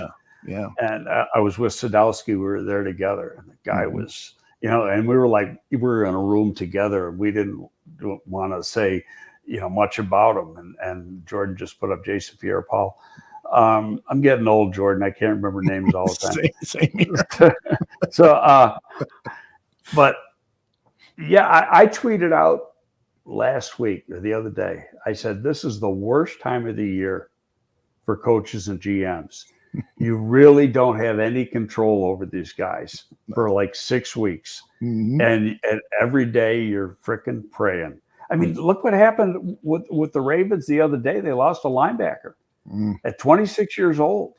Yeah. And I was with Sadowski. We were there together. And the guy was, you know, and we were in a room together. And we didn't want to say, you know, much about him. And Jordan just put up Jason Pierre-Paul. I'm getting old, Jordan. I can't remember names all the time. Same here. So, but yeah, I tweeted out last week or the other day. I said, this is the worst time of the year for coaches and GMs. You really don't have any control over these guys for like 6 weeks. And every day you're freaking praying. I mean, look what happened with the Ravens the other day. They lost a linebacker at 26 years old.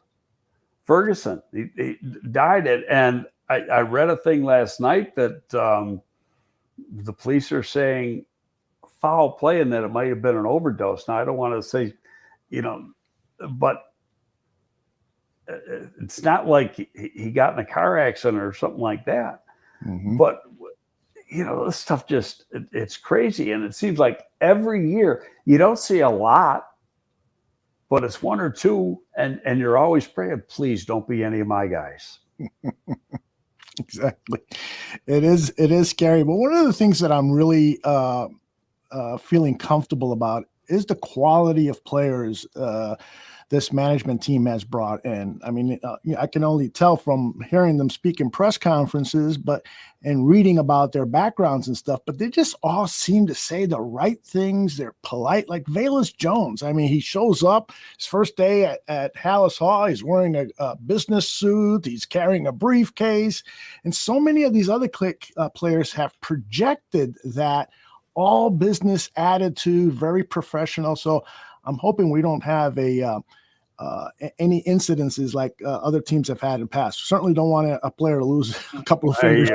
Ferguson, he died. And I read a thing last night that the police are saying foul play and that it might have been an overdose. Now, I don't want to say, you know, but it's not like he got in a car accident or something like that. But, you know, this stuff it's crazy. And it seems like every year you don't see a lot, but it's 1 or 2. And you're always praying, please don't be any of my guys. Exactly. It is scary. But one of the things that I'm really feeling comfortable about is the quality of players this management team has brought in. I mean, I can only tell from hearing them speak in press conferences, and reading about their backgrounds and stuff, but they just all seem to say the right things. They're polite, like Velus Jones. I mean, he shows up his first day at Hallis Hall. He's wearing a business suit. He's carrying a briefcase. And so many of these other players have projected that all business attitude, very professional. So I'm hoping we don't have any incidences like other teams have had in the past. Certainly don't want a player to lose a couple of fingers.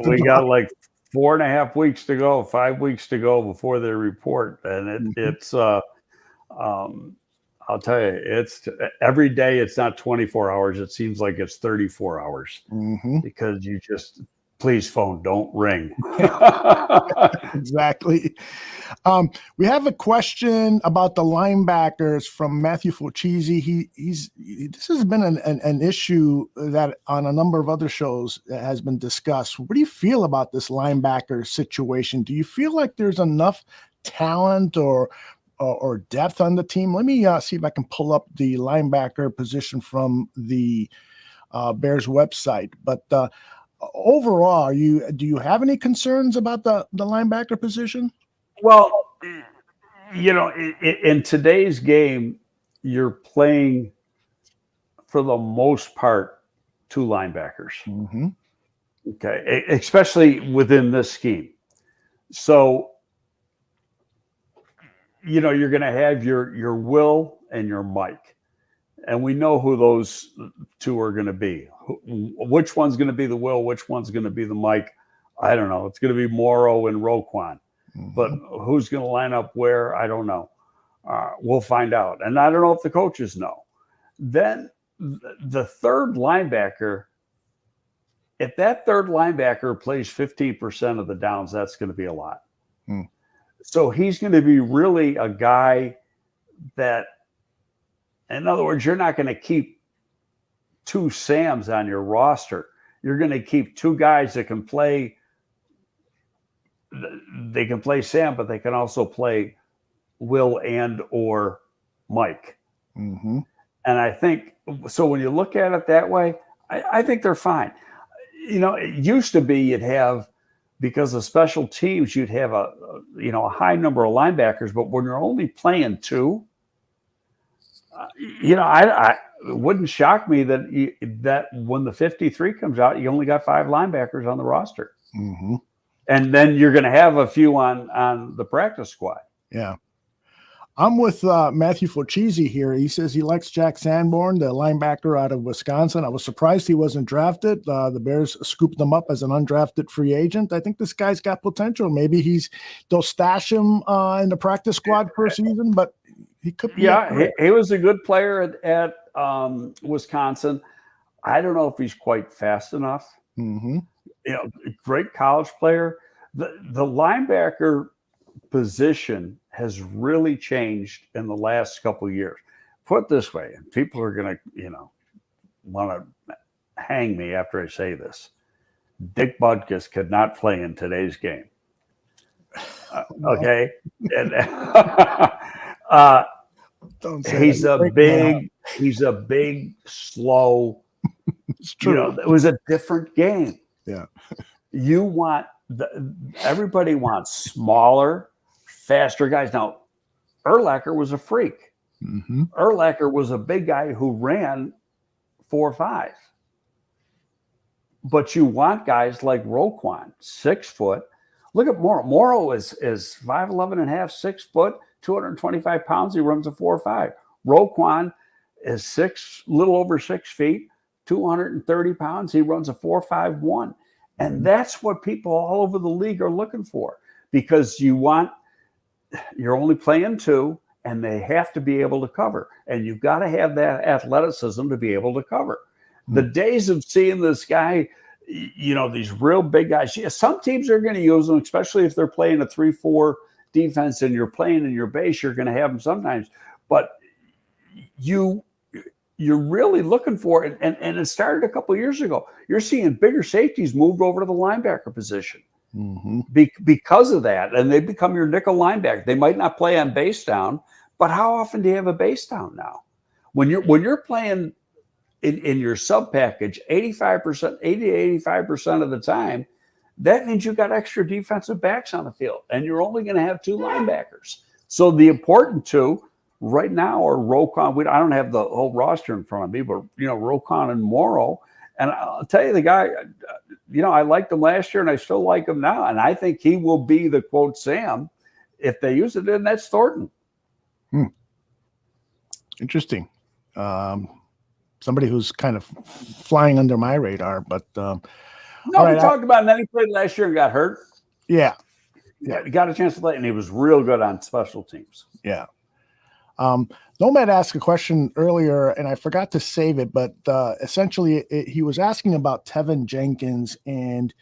We got like 4.5 weeks to go, 5 weeks to go before they report, and it's I'll tell you, it's every day. It's not 24 hours. It seems like it's 34 hours because you just. Please, phone, don't ring. Exactly. We have a question about the linebackers from Matthew Fulchese. This has been an issue that on a number of other shows has been discussed. What do you feel about this linebacker situation? Do you feel like there's enough talent or depth on the team? Let me see if I can pull up the linebacker position from the Bears website. But overall, do you have any concerns about the linebacker position? Well, in today's game, you're playing for the most part 2 linebackers. Okay, especially within this scheme. So, you're going to have your Will and your Mike. And we know who those 2 are going to be. Which one's going to be the Will? Which one's going to be the Mike? I don't know. It's going to be Morrow and Roquan. But who's going to line up where? I don't know. We'll find out. And I don't know if the coaches know. Then the third linebacker, if that third linebacker plays 15% of the downs, that's going to be a lot. So he's going to be really a guy that, in other words, you're not going to keep 2 Sams on your roster. You're going to keep 2 guys that can play. They can play Sam, but they can also play Will and or Mike. And I think so. When you look at it that way, I think they're fine. It used to be you'd have, because of special teams, you'd have a high number of linebackers, but when you're only playing 2. It wouldn't shock me that when the 53 comes out, you only got 5 linebackers on the roster. And then you're going to have a few on the practice squad. Yeah. I'm with Matthew Fulchese here. He says he likes Jack Sanborn, the linebacker out of Wisconsin. I was surprised he wasn't drafted. The Bears scooped him up as an undrafted free agent. I think this guy's got potential. Maybe they'll stash him in the practice squad per season, but he could be. Yeah, he was a good player at Wisconsin. I don't know if he's quite fast enough. Great college player. The linebacker position has really changed in the last couple of years. Put it this way, and people are going to, want to hang me after I say this. Dick Butkus could not play in today's game. Okay. And, he's a big, slow. It's true. It was a different game. Yeah. Everybody wants smaller, faster guys. Now, Urlacher was a freak. Urlacher was a big guy who ran 4.5. But you want guys like Roquan, 6 foot. Look at Morrow. Morrow is 5'11 and a half, 6 foot, 225 pounds. He runs a 4.5. Roquan is little over 6 feet, 230 pounds. He runs a 4.51. And that's what people all over the league are looking for, because you're only playing 2, and they have to be able to cover. And you've got to have that athleticism to be able to cover. The days of seeing this guy, these real big guys, some teams are going to use them, especially if they're playing a 3-4 defense and you're playing in your base, you're going to have them sometimes. But you you're really looking for it. And it started a couple of years ago. You're seeing bigger safeties moved over to the linebacker position because of that. And they become your nickel linebacker. They might not play on base down, but how often do you have a base down now? When you're playing in your sub package 85%, 80 to 85% of the time, that means you've got extra defensive backs on the field, and you're only going to have 2 linebackers. So the important 2 right now are Rokon. I don't have the whole roster in front of me, but Rokon and Morrow. And I'll tell you, the guy, I liked him last year, and I still like him now. And I think he will be the quote Sam if they use it. And that's Thornton. Interesting. Somebody who's kind of flying under my radar, but we talked about him. Then he played last year and got hurt. Yeah. He got a chance to play, and he was real good on special teams. Yeah. Nomad asked a question earlier, and I forgot to save it, but essentially he was asking about Tevin Jenkins, and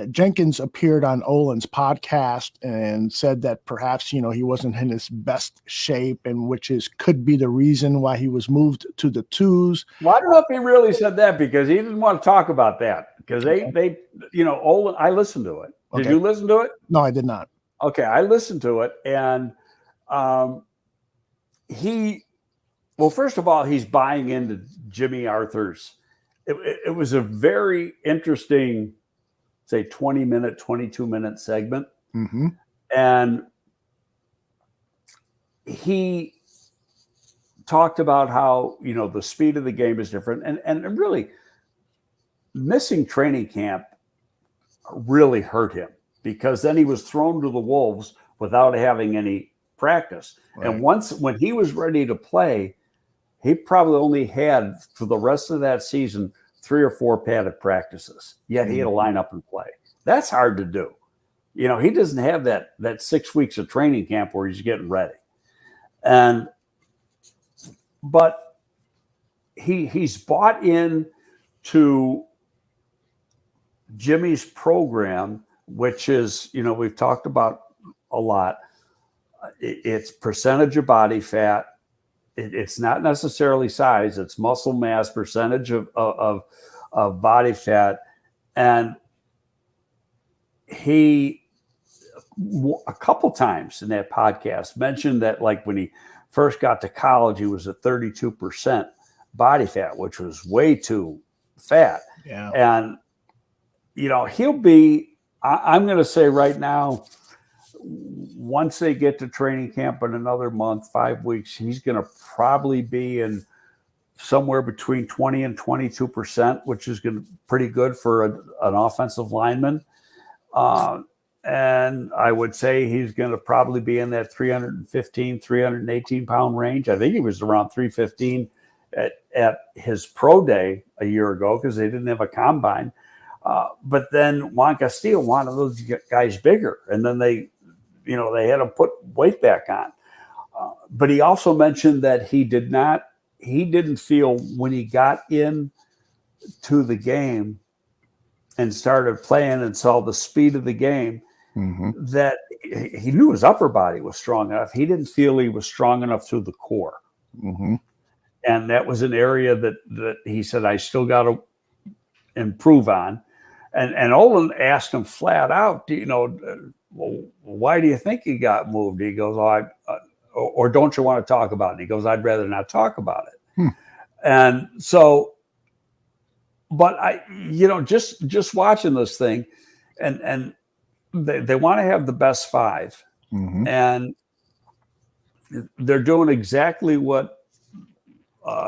Jenkins appeared on Olin's podcast and said that perhaps he wasn't in his best shape, and which could be the reason why he was moved to the 2s. Well, I don't know if he really said that, because he didn't want to talk about that, because they Olin. I listened to it. Did you listen to it? No, I did not. Okay, I listened to it, and first of all, he's buying into Jimmy Arthur's. It was a very interesting, say, 20-minute, 22-minute segment. And he talked about how, the speed of the game is different. And really, missing training camp really hurt him, because then he was thrown to the wolves without having any practice. Right. And when he was ready to play, he probably only had, for the rest of that season, 3 or 4 padded practices. Yet he had to line up and play. That's hard to do. He doesn't have that 6 weeks of training camp where he's getting ready. But he's bought in to Jimmy's program, which is, we've talked about a lot. It's percentage of body fat. It's not necessarily size. It's muscle mass, percentage of body fat. And he, a couple times in that podcast, mentioned that, like, when he first got to college, he was at 32% body fat, which was way too fat. Yeah. And, he'll be, I'm going to say right now, once they get to training camp in another month, 5 weeks, he's going to probably be in somewhere between 20 and 22%, which is going to be pretty good for an offensive lineman. And I would say he's going to probably be in that 315, 318 pound range. I think he was around 315 at his pro day a year ago, because they didn't have a combine. But then Juan Castillo wanted those guys bigger, and then they had him put weight back on. But he also mentioned that he didn't feel, when he got in to the game and started playing and saw the speed of the game, that he knew his upper body was strong enough. He didn't feel he was strong enough through the core. And that was an area that he said, I still got to improve on. And Olin asked him flat out, why do you think he got moved? He goes, or don't you want to talk about it? He goes, I'd rather not talk about it. And so, but just watching this thing, and they want to have the best 5, and they're doing exactly what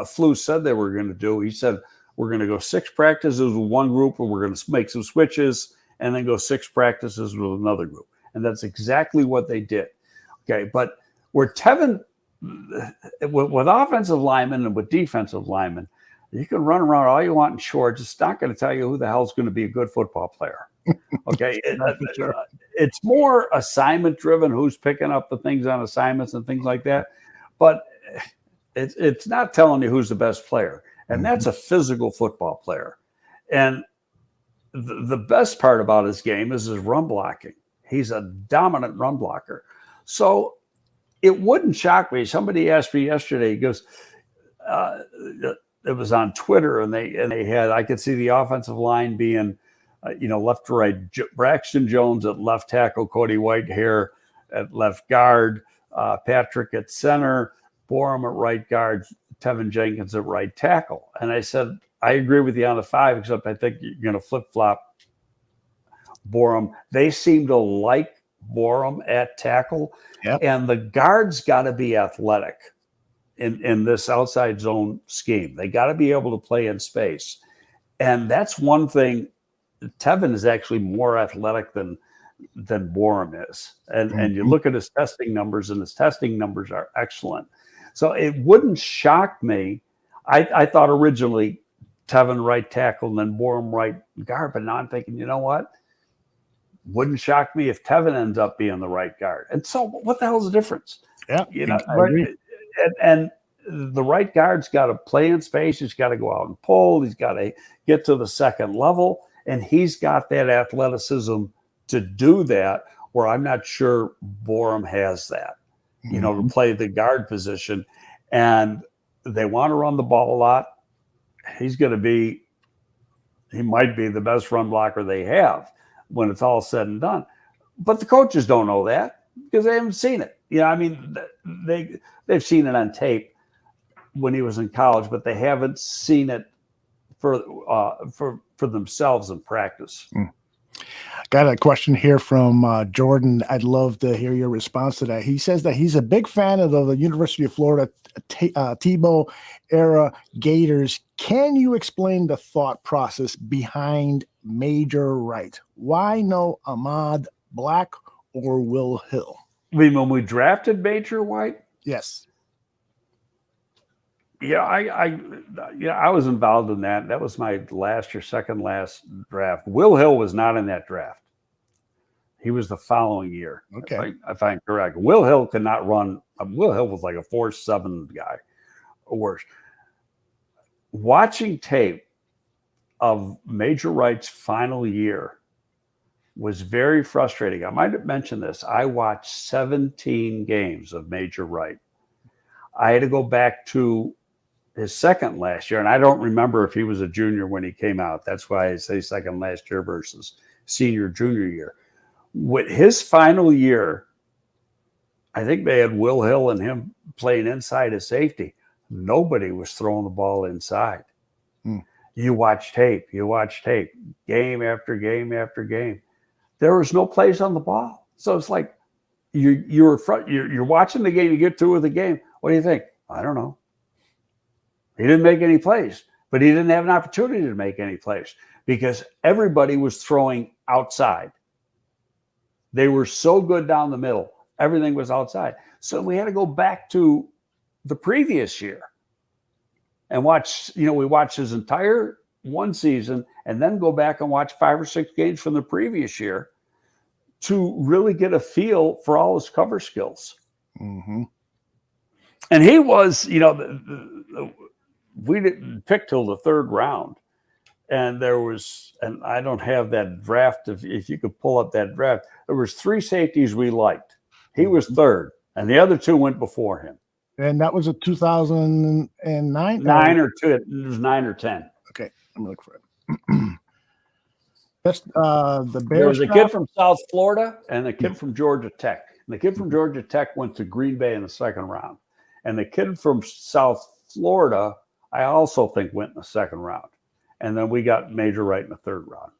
Flu said they were going to do. He said, we're going to go 6 practices with one group, and we're going to make some switches, and then go 6 practices with another group. And that's exactly what they did. Okay, but where Tevin, with offensive linemen and with defensive linemen, you can run around all you want in shorts. It's not going to tell you who the hell is going to be a good football player. Okay, it's more assignment driven, who's picking up the things on assignments and things like that. But it's not telling you who's the best player. And that's a physical football player. And the best part about his game is his run blocking. He's a dominant run blocker. So it wouldn't shock me. Somebody asked me yesterday, he goes, it was on Twitter, and they had, I could see the offensive line being, left to right, Braxton Jones at left tackle, Cody Whitehair at left guard, Patrick at center, Borum at right guard, Tevin Jenkins at right tackle. And I said, I agree with you on the 5, except I think you're going to flip-flop Borum. They seem to like Borum at tackle. Yep. And the guards got to be athletic in this outside zone scheme. They got to be able to play in space. And that's one thing. Tevin is actually more athletic than Borum is. And you look at his testing numbers, and his testing numbers are excellent. So it wouldn't shock me. I thought originally Tevin right tackle and then Borum right guard, but now I'm thinking, you know what? Wouldn't shock me if Tevin ends up being the right guard. And so what the hell's the difference? Yeah, and the right guard's got to play in space. He's got to go out and pull. He's got to get to the second level. And he's got that athleticism to do that, where I'm not sure Borum has that, to play the guard position. And they want to run the ball a lot. He might be the best run blocker they have when it's all said and done. But the coaches don't know that because they haven't seen it. They've seen it on tape when he was in college, but they haven't seen it for themselves in practice. Got a question here from Jordan. I'd love to hear your response to that. He says that he's a big fan of the University of Florida Tebow era Gators. Can you explain the thought process behind Major Wright? Why no Ahmad Black or Will Hill? I mean, when we drafted Major White? Yes. Yeah, I was involved in that. That was my last or second last draft. Will Hill was not in that draft. He was the following year. Okay. If I'm correct. Will Hill could not run. Will Hill was like a 4.7 guy or worse. Watching tape of Major Wright's final year was very frustrating. I might have mentioned this. I watched 17 games of Major Wright. I had to go back to his second last year, and I don't remember if he was a junior when he came out. That's why I say second last year versus senior junior year. With his final year, I think they had Will Hill and him playing inside as safety. Nobody was throwing the ball inside. You watch tape, game after game after game. There was no plays on the ball. So it's like you're watching the game, you get through with the game. What do you think? I don't know. He didn't make any plays, but he didn't have an opportunity to make any plays because everybody was throwing outside. They were so good down the middle. Everything was outside. So we had to go back to the previous year and watch, we watched his entire one season and then go back and watch 5 or 6 games from the previous year to really get a feel for all his cover skills. Mm-hmm. And he was, we didn't pick till the 3rd round. And and I don't have that draft. If you could pull up that draft, there was 3 safeties we liked. He was 3rd, and the other 2 went before him. And that was a 2009? 9 or 2. It was 9 or 10. Okay, let me look for it. Just the Bears. There was a kid from South Florida and a kid from Georgia Tech. And the kid from Georgia Tech went to Green Bay in the 2nd round. And the kid from South Florida, I also think went in the 2nd round. And then we got Major Wright in the 3rd round.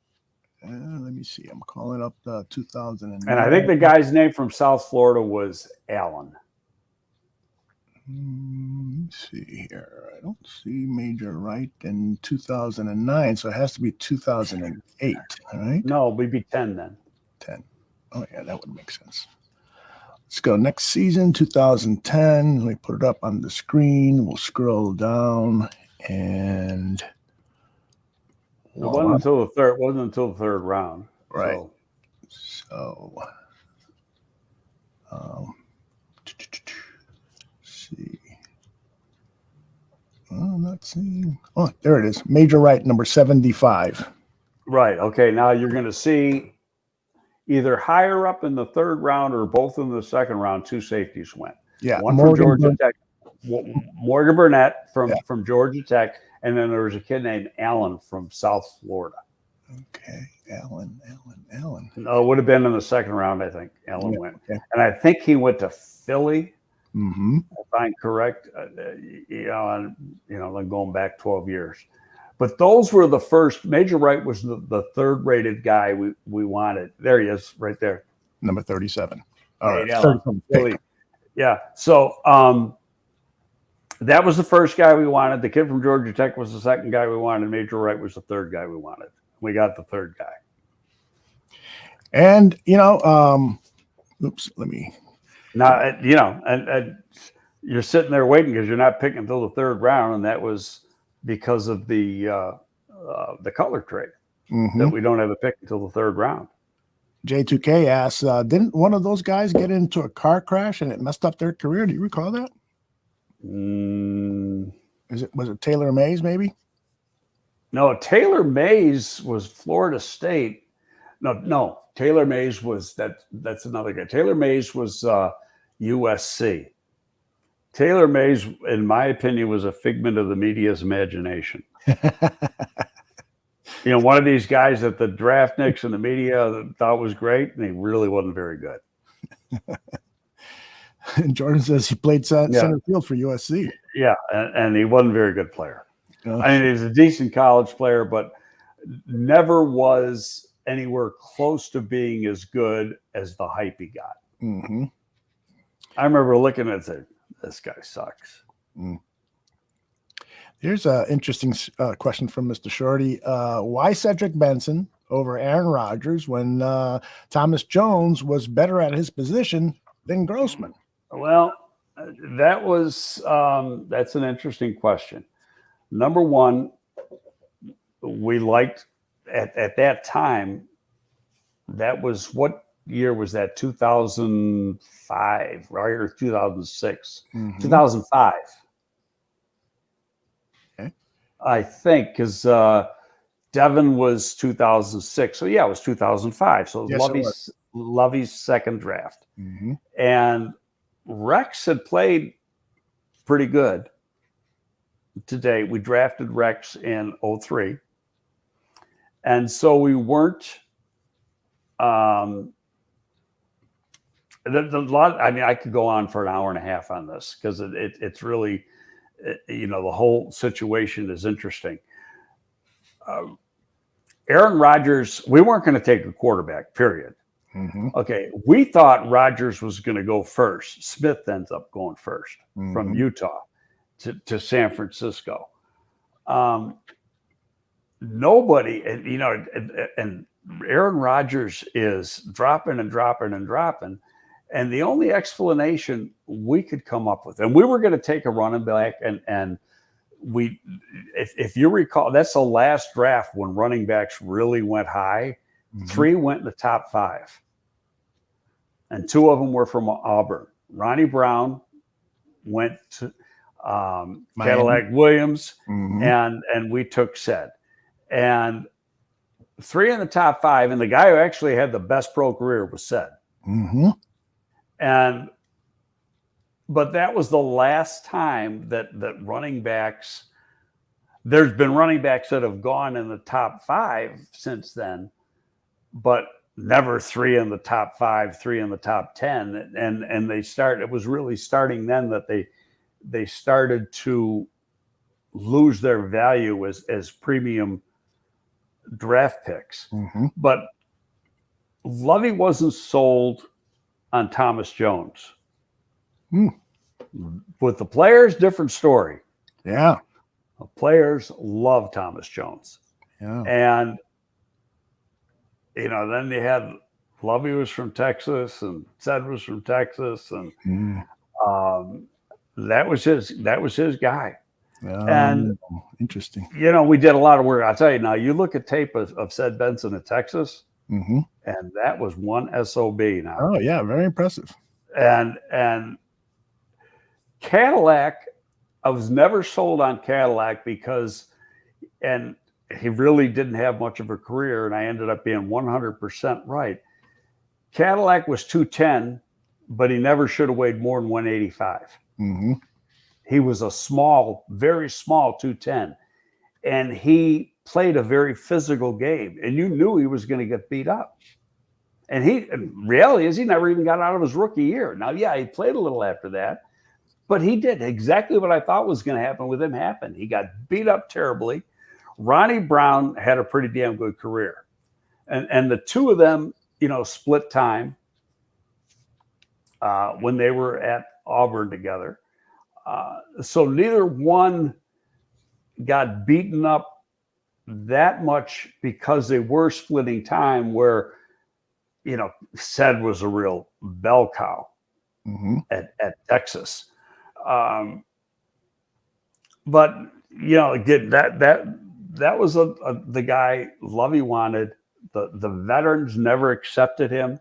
Let me see. I'm calling up the 2009. And I think the guy's name from South Florida was Allen. Let me see here. I don't see Major Wright in 2009, so it has to be 2008. All right. No, we'd be 10 then. 10. Oh, yeah, that would make sense. Let's go next season, 2010. Let me put it up on the screen. We'll scroll down and it wasn't until the third round. Right. So see. I'm not seeing. Oh, there it is. Major Wright, number 75. Right. Okay. Now you're going to see either higher up in the 3rd round or both in the 2nd round, 2 safeties went. Yeah. One from Georgia Tech. Morgan Burnett from Georgia Tech, and then there was a kid named Allen from South Florida. Okay, Allen. No, it would have been in the second round, I think. Allen went, okay. and I think he went to Philly. Mm-hmm. If I'm correct, then going back 12 years. But those were the first. Major Wright was the third-rated guy we wanted. There he is, right there. Number 37. All right. Philly. Yeah. So that was the first guy we wanted. The kid from Georgia Tech was the second guy we wanted. Major Wright was the third guy we wanted. We got the third guy. And, let me. Now, and you're sitting there waiting because you're not picking until the third round, and that was because of the color trade that we don't have a pick until the third round. J2K asks, didn't one of those guys get into a car crash and it messed up their career? Do you recall that? Was it Taylor Mays, maybe? No, Taylor Mays was Florida State. No, Taylor Mays was that's another guy. Taylor Mays was USC. Taylor Mays, in my opinion, was a figment of the media's imagination. One of these guys that the draftniks and the media thought was great, and he really wasn't very good. And Jordan says he played center field for USC. Yeah, and he wasn't a very good player. I mean, he was a decent college player, but never was anywhere close to being as good as the hype he got. Mm-hmm. I remember looking at it and saying, this guy sucks. Here's an interesting question from Mr. Shorty. Why Cedric Benson over Aaron Rodgers when Thomas Jones was better at his position than Grossman? Well, that's an interesting question. Number one, we liked at that time, that was what year was that? 2005, right? Or 2006? 2005. Okay. I think, because Devin was 2006. So, yeah, it was 2005. So, Lovey's second draft. Mm-hmm. And Rex had played pretty good today. We drafted Rex in 2003. And so we weren't I could go on for an hour and a half on this because it's really, the whole situation is interesting. Aaron Rodgers, we weren't going to take a quarterback, period. Mm-hmm. Okay, we thought Rodgers was going to go first. Smith ends up going first from Utah to San Francisco. Nobody, and Aaron Rodgers is dropping and dropping and dropping. And the only explanation we could come up with, and we were going to take a running back, and if you recall, that's the last draft when running backs really went high. 3 went in the top 5. And 2 of them were from Auburn. Ronnie Brown went to Cadillac Williams, and we took Ced. And 3 in the top 5, and the guy who actually had the best pro career was Ced. But that was the last time that running backs, there's been running backs that have gone in the top 5 since then, but never 3 in the top 5, 3 in the top 10. And it was really starting then that they started to lose their value as premium draft picks. But Lovey wasn't sold on Thomas Jones. With the players, different story. Yeah. The players love Thomas Jones. Yeah. And, then they had Lovey was from Texas and Ced was from Texas. And that was his guy. And interesting. We did a lot of work. I'll tell you now, you look at tape of Ced Benson in Texas, and that was one SOB now. Oh, yeah. Very impressive. And Cadillac, I was never sold on Cadillac because he really didn't have much of a career, and I ended up being 100% right. Cadillac was 210, but he never should have weighed more than 185. he was a small, very small 210, and he played a very physical game, and you knew he was going to get beat up. And reality is he never even got out of his rookie year. Now, yeah, he played a little after that, but he did exactly what I thought was going to happen with him happen. He got beat up terribly. Ronnie Brown had a pretty damn good career. And the two of them, split time when they were at Auburn together. So neither one got beaten up that much because they were splitting time where, Ced was a real bell cow at Texas. But, again, that was the guy Lovey wanted. The veterans never accepted him.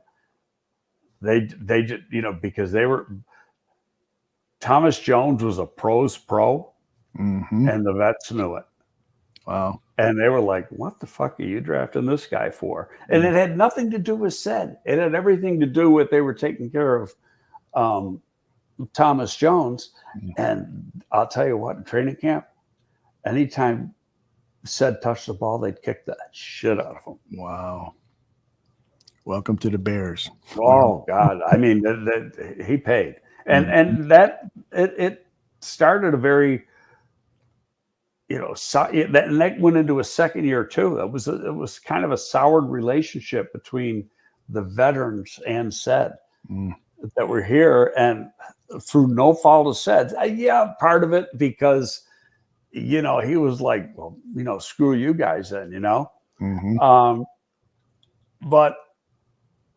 They just, because Thomas Jones was a pro's pro, and the vets knew it. Wow. And they were like, what the fuck are you drafting this guy for? And it had nothing to do with Ced. It had everything to do with they were taking care of Thomas Jones. And I'll tell you what, in training camp, anytime Ced touched the ball, they'd kick the shit out of him. Wow. Welcome to the Bears. Oh, God. I mean, he paid. And that it started a very, that went into a second year too. It was kind of a soured relationship between the veterans and Ced that were here, and through no fault of Ced. Yeah, part of it because, he was like, well, screw you guys then, but.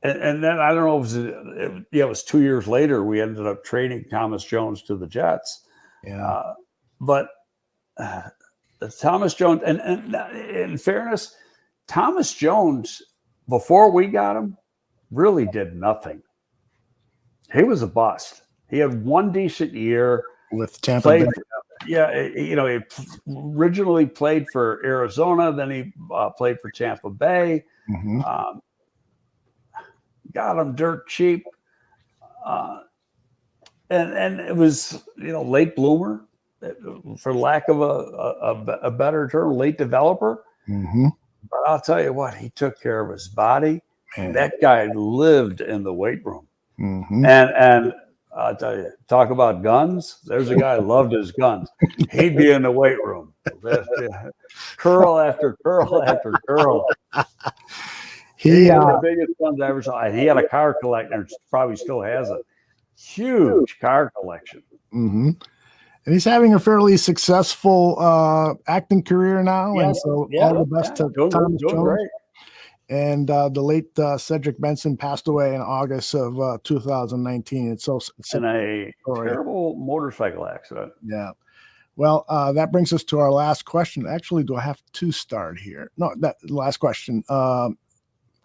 And then I don't know if it was 2 years later we ended up trading Thomas Jones to the Jets. Yeah. But Thomas Jones, and in fairness, Thomas Jones, before we got him, really did nothing. He was a bust. He had one decent year with Tampa Bay. Yeah, he originally played for Arizona, then he played for Tampa Bay. Got him dirt cheap, and it was late bloomer, for lack of a better term, late developer. But I'll tell you what, he took care of his body. That guy lived in the weight room, and I'll tell you, talk about guns. There's a guy who loved his guns. He'd be in the weight room, curl after curl after curl. He had the biggest guns I ever saw. And he had a car collector, probably still has a huge car collection. And he's having a fairly successful acting career now. Yeah, and so all the best to Thomas Jones. Great. And the late Cedric Benson passed away in August of 2019. It's in a terrible motorcycle accident. Yeah. Well, that brings us to our last question. Actually, do I have to start here? No, that last question.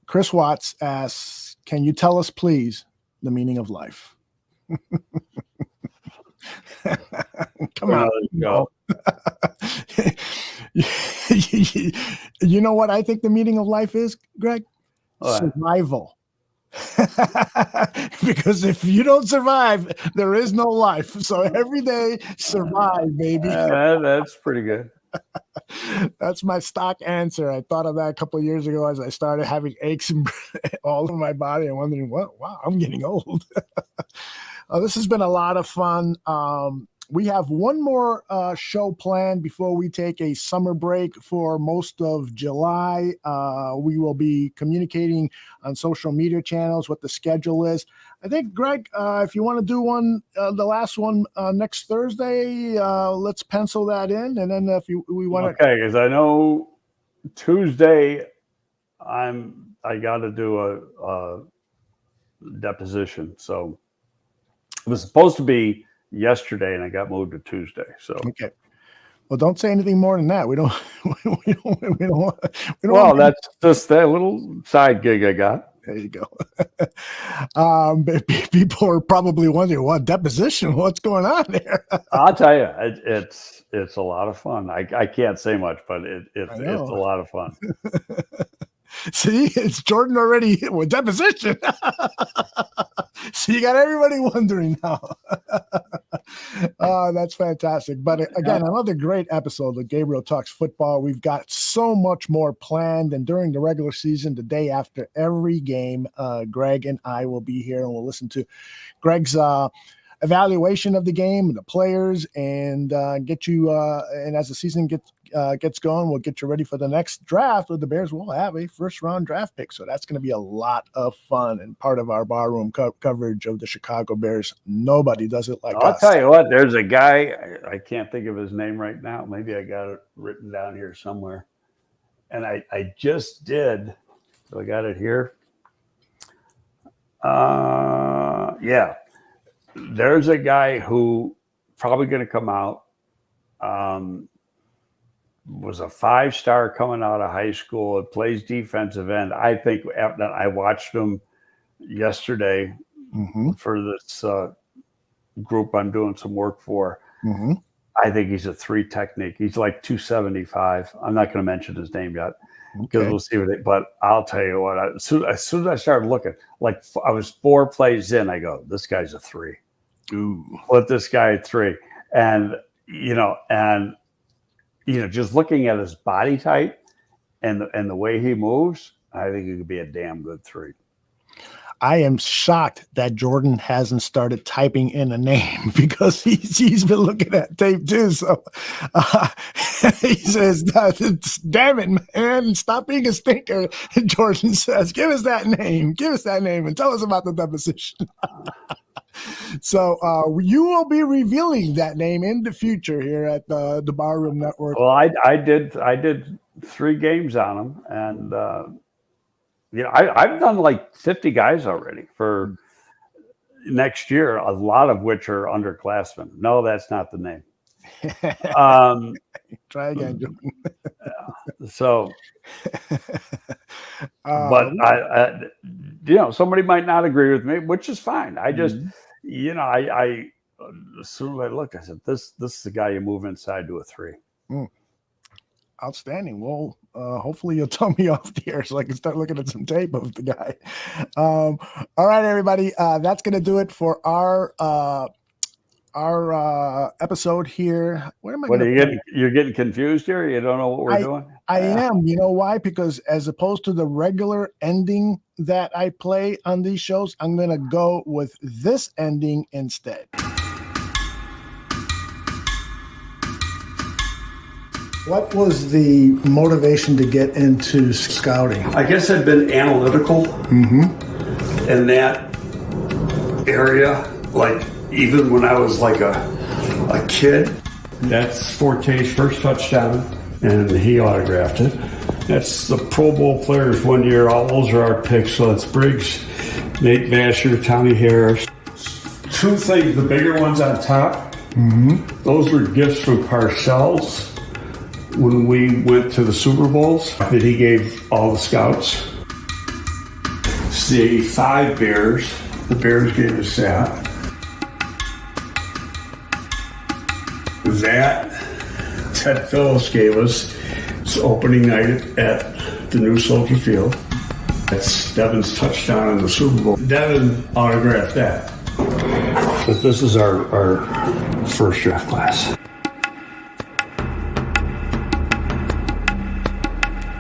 Chris Watts asks, can you tell us, please, the meaning of life? Come on. You know what I think the meaning of life is, Greg? What? Survival. Because if you don't survive, there is no life. So every day, survive, baby. That's pretty good. That's my stock answer. I thought of that a couple of years ago as I started having aches all over my body and wondering, wow, I'm getting old. This has been a lot of fun. We have one more show planned before we take a summer break for most of July. We will be communicating on social media channels what the schedule is. I think, Greg, if you want to do one, the last one next Thursday, let's pencil that in. And then if we want to. Okay, because I know Tuesday I got to do a deposition. So it was supposed to be yesterday and I got moved to Tuesday. So okay. Well, don't say anything more than that. We don't. Well, that's just that little side gig I got. There you go. People are probably wondering, what deposition? What's going on there? I'll tell you, it's a lot of fun. I can't say much, but it's a lot of fun. See, it's Jordan already with deposition. So you got everybody wondering now. That's fantastic. But again, another great episode of Gabriel Talks Football. We've got so much more planned. And during the regular season, the day after every game, Greg and I will be here and we'll listen to Greg's evaluation of the game, the players, and get you. And as the season gets going, we'll get you ready for the next draft. Where the Bears will have a first-round draft pick, so that's going to be a lot of fun and part of our barroom coverage of the Chicago Bears. Nobody does it like us. I'll tell you what. There's a guy I can't think of his name right now. Maybe I got it written down here somewhere, and I just did. So I got it here. Yeah. There's a guy who probably going to come out, was a 5-star coming out of high school. It plays defensive end. I think I watched him yesterday for this group I'm doing some work for. I think he's a 3 technique. He's like 275. I'm not going to mention his name yet because we'll see what but I'll tell you what, as soon as I started looking, like I was 4 plays in, I go, this guy's a 3. Ooh. Put this guy at 3. And just looking at his body type and the way he moves, I think he could be a damn good 3. I am shocked that Jordan hasn't started typing in a name because he's been looking at tape too. So he says, damn it, man, stop being a stinker. And Jordan says, give us that name and tell us about the deposition. So you will be revealing that name in the future here at the Barroom Network. Well, I did 3 games on him, and I've done like 50 guys already for next year, a lot of which are underclassmen. No, that's not the name. Try again, Jordan. So, but I somebody might not agree with me, which is fine. I just, I as soon as I looked, I said, this is the guy you move inside to a 3. Outstanding. Well, hopefully you'll tell me off the air so I can start looking at some tape of the guy. All right, everybody. That's going to do it for our episode here. Where am I? What are you getting? You're getting confused here? You don't know what we're doing? I am. You know why? Because as opposed to the regular ending that I play on these shows, I'm going to go with this ending instead. What was the motivation to get into scouting? I guess I've been analytical in that area, like even when I was like a kid. That's Forte's first touchdown, and he autographed it. That's the Pro Bowl players one year. All those are our picks. So it's Briggs, Nate Vasher, Tommy Harris. 2 things, the bigger ones on top, those were gifts from Parcells when we went to the Super Bowls that he gave all the scouts. It's the 85 Bears. The Bears gave us that. That Ted Phillips gave us. It's opening night at the new Soldier Field. That's Devin's touchdown in the Super Bowl. Devin autographed that. But this is our first draft class.